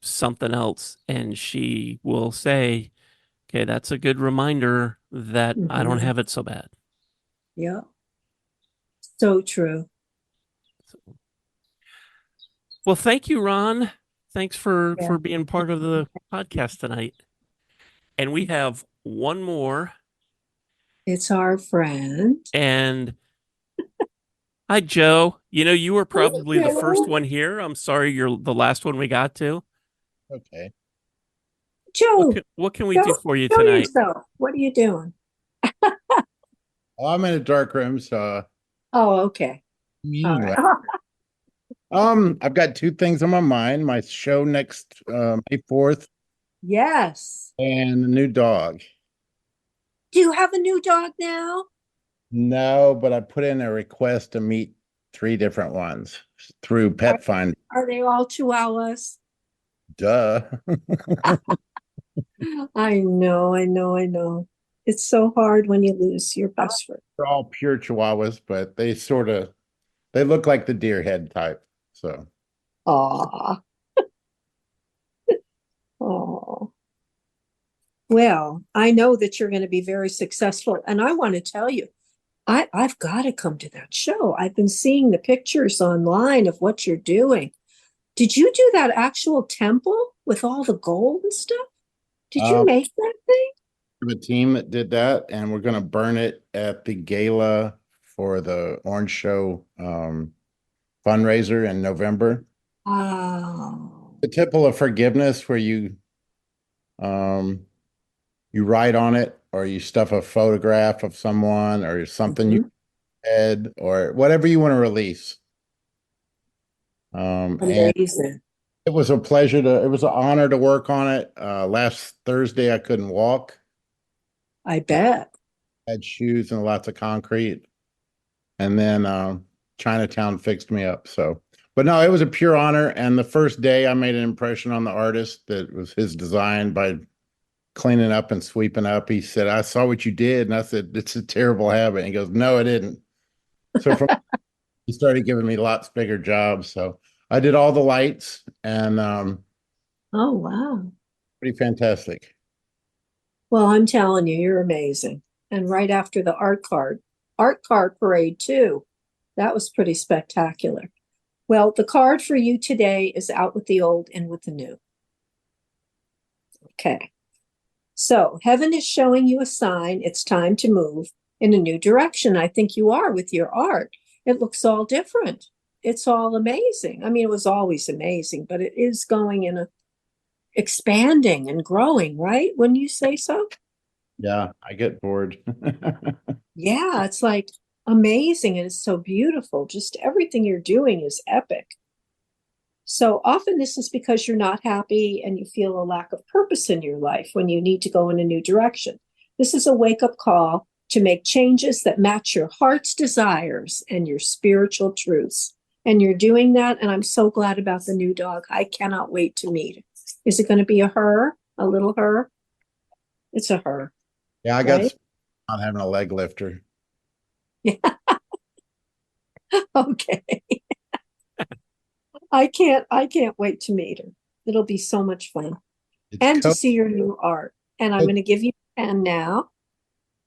something else. And she will say, okay, that's a good reminder that I don't Mhm. have it so bad. Yeah. So true. Well, thank you, Ron. Thanks Yeah. for being part of the podcast tonight. And we have one more. It's our friend. And hi, Joe. You were probably the first Joe. one here. I'm sorry you're the last one we got to. Okay. Joe, What can we do show, for you show tonight? yourself. What are you doing? Oh, I'm in a dark room, so Oh, okay. All meaningless. right. I've got two things on my mind: my show next May 4th Yes. and a new dog. Do you have a new dog now? No, but I put in a request to meet 3 different ones through Pet Finder. Are they all Chihuahuas? Duh. I know, I know, I know. It's so hard when you lose your best friend. They're all pure Chihuahuas, but they look like the deer head type. So Aw. Oh. Well, I know that you're going to be very successful. And I want to tell you, I've got to come to that show. I've been seeing the pictures online of what you're doing. Did you do that actual temple with all the gold and stuff? Did you make that thing? we have a team that did that, and we're going to burn it at the gala for the Orange Show fundraiser in November. Oh. The Temple of Forgiveness, where you write on it, or you stuff a photograph of someone, or something you said, or whatever you want to release. And Amazing. it was a pleasure it was an honor to work on it. Last Thursday, I couldn't walk. I bet. Had shoes and lots of concrete. And then Chinatown fixed me up. So, but no, it was a pure honor. And the first day I made an impression on the artist that was his design by cleaning up and sweeping up. He said, "I saw what you did." And I said, "It's a terrible habit." And he goes, "No, it didn't." So he started giving me lots bigger jobs. So I did all the lights, and Oh, wow. pretty fantastic. Well, I'm telling you, you're amazing. And right after the art card parade too. That was pretty spectacular. Well, the card for you today is out with the old, in with the new. Okay. So heaven is showing you a sign. It's time to move in a new direction. I think you are with your art. It looks all different. It's all amazing. I mean, it was always amazing, but it is going in a expanding and growing, right? Wouldn't you say so? Yeah, I get bored. Yeah, it's like amazing and it's so beautiful. Just everything you're doing is epic. So often this is because you're not happy and you feel a lack of purpose in your life when you need to go in a new direction. This is a wake-up call to make changes that match your heart's desires and your spiritual truths. And you're doing that, and I'm so glad about the new dog. I cannot wait to meet. Is it going to be a her? A little her? It's a her. Yeah, I got right? not having a leg lifter. Yeah. Okay. I can't wait to meet her. It'll be so much fun. It's And to see your new art. And I'm going to give you a pen now.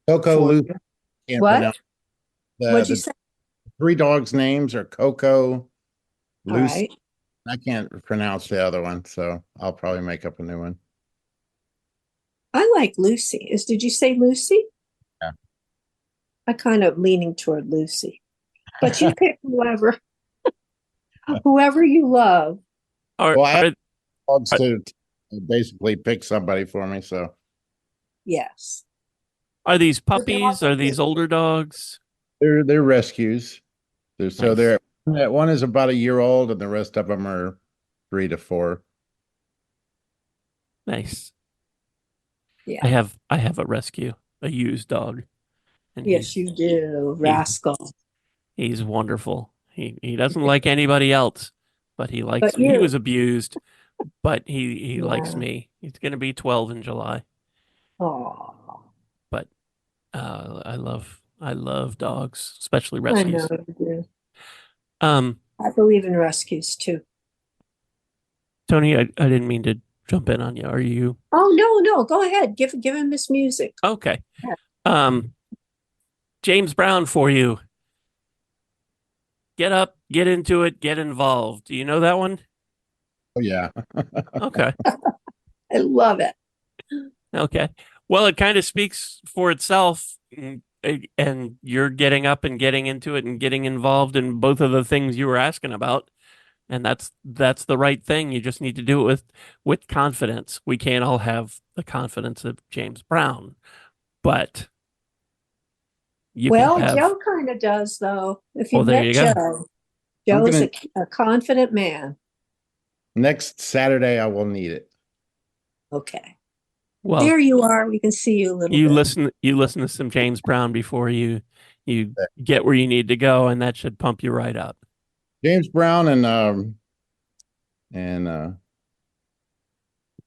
Coco Lucy. What? What'd you The say? 3 dogs' names are Coco, All Lucy. right. I can't pronounce the other one, so I'll probably make up a new one. I like Lucy. Did you say Lucy? Yeah. I kind of leaning toward Lucy. But you pick whoever you love. Well, I have dogs to basically pick somebody for me, so. Yes. Are these puppies? Are these older dogs? They're rescues. So Nice. one is about a year old, and the rest of them are 3 to 4. Nice. Yeah. I have a rescue, a used dog. And yes, you do. Rascal. He's wonderful. He doesn't like anybody else, but he likes But me. He you. was abused, but he likes Yeah. me. He's going to be 12 in July. Oh, But I love dogs, especially I know rescues. you do. Um, I believe in rescues too. Tony, I didn't mean to jump in on you. Are you Oh, no. Go ahead. Give him this music. okay? Yeah. James Brown for you. Get up, get into it, get involved. Do you know that one? Oh, yeah. Okay. I love it. Okay. Well, it kind of speaks for itself, and you're getting up and getting into it and getting involved in both of the things you were asking about, and that's the right thing. You just need to do it with confidence. We can't all have the confidence of James Brown, but you can have. Joe kind of does, though. If Well, you've there met you go. Joe, Joe's a confident man. Next Saturday, I will need it. Okay. Well, there you are. We can see you a little bit. you listen to some James Brown before you get where you need to go, and that should pump you right up. James Brown and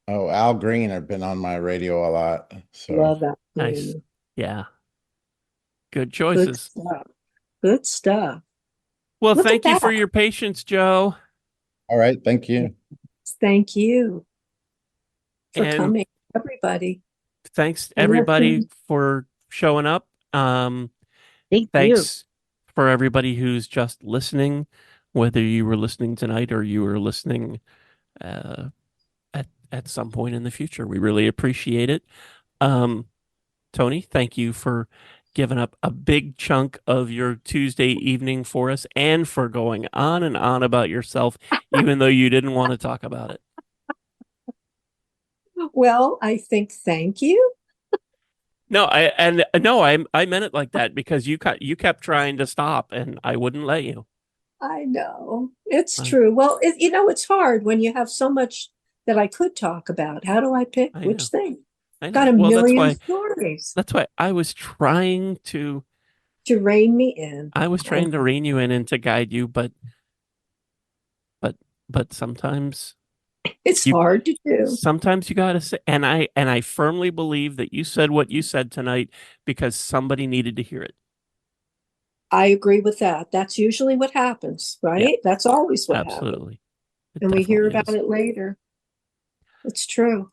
oh, Al Green have been on my radio a lot. So Love that. Nice. Yeah. Good Good choices. stuff. Good stuff. Well, Look at thank you for that. your patience, Joe. all right, thank you. Thank you for And coming, everybody. thanks And everybody listening. for showing up. Thank you. Thanks for everybody who's just listening, whether you were listening tonight or you were listening uh, at some point in the future. We really appreciate it. Toni, thank you for giving up a big chunk of your Tuesday evening for us and for going on and on about yourself, even though you didn't want to talk about it. Well, I think thank you. No, I meant it like that because you kept trying to stop and I wouldn't let you. I know it's I- true. Well, it's hard when you have so much that I could talk about. How do I pick I which know. thing? I know. Got a Well, million stories that's why I was trying to to rein me in. rein you in and to guide you, but sometimes It's you hard to do. sometimes you gotta say, and I firmly believe that you said what you said tonight because somebody needed to hear it. I agree with that. That's usually what happens, right? Yeah. That's always what happens. Absolutely. It And we hear definitely about is. it later. It's true.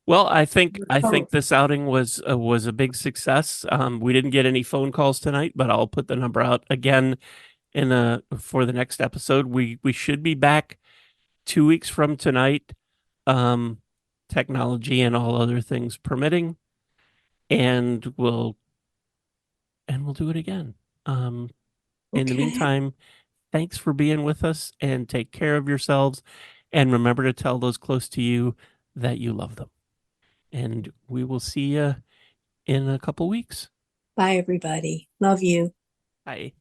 Well, I think Oh, this outing was a big success. We didn't get any phone calls tonight, but I'll put the number out again for the next episode. We should be back 2 weeks from tonight, um, technology and all other things permitting, and we'll do it again. In the okay. meantime, thanks for being with us and take care of yourselves, and remember to tell those close to you that you love them. And we will see you in a couple weeks. Bye, everybody. Love you. Bye.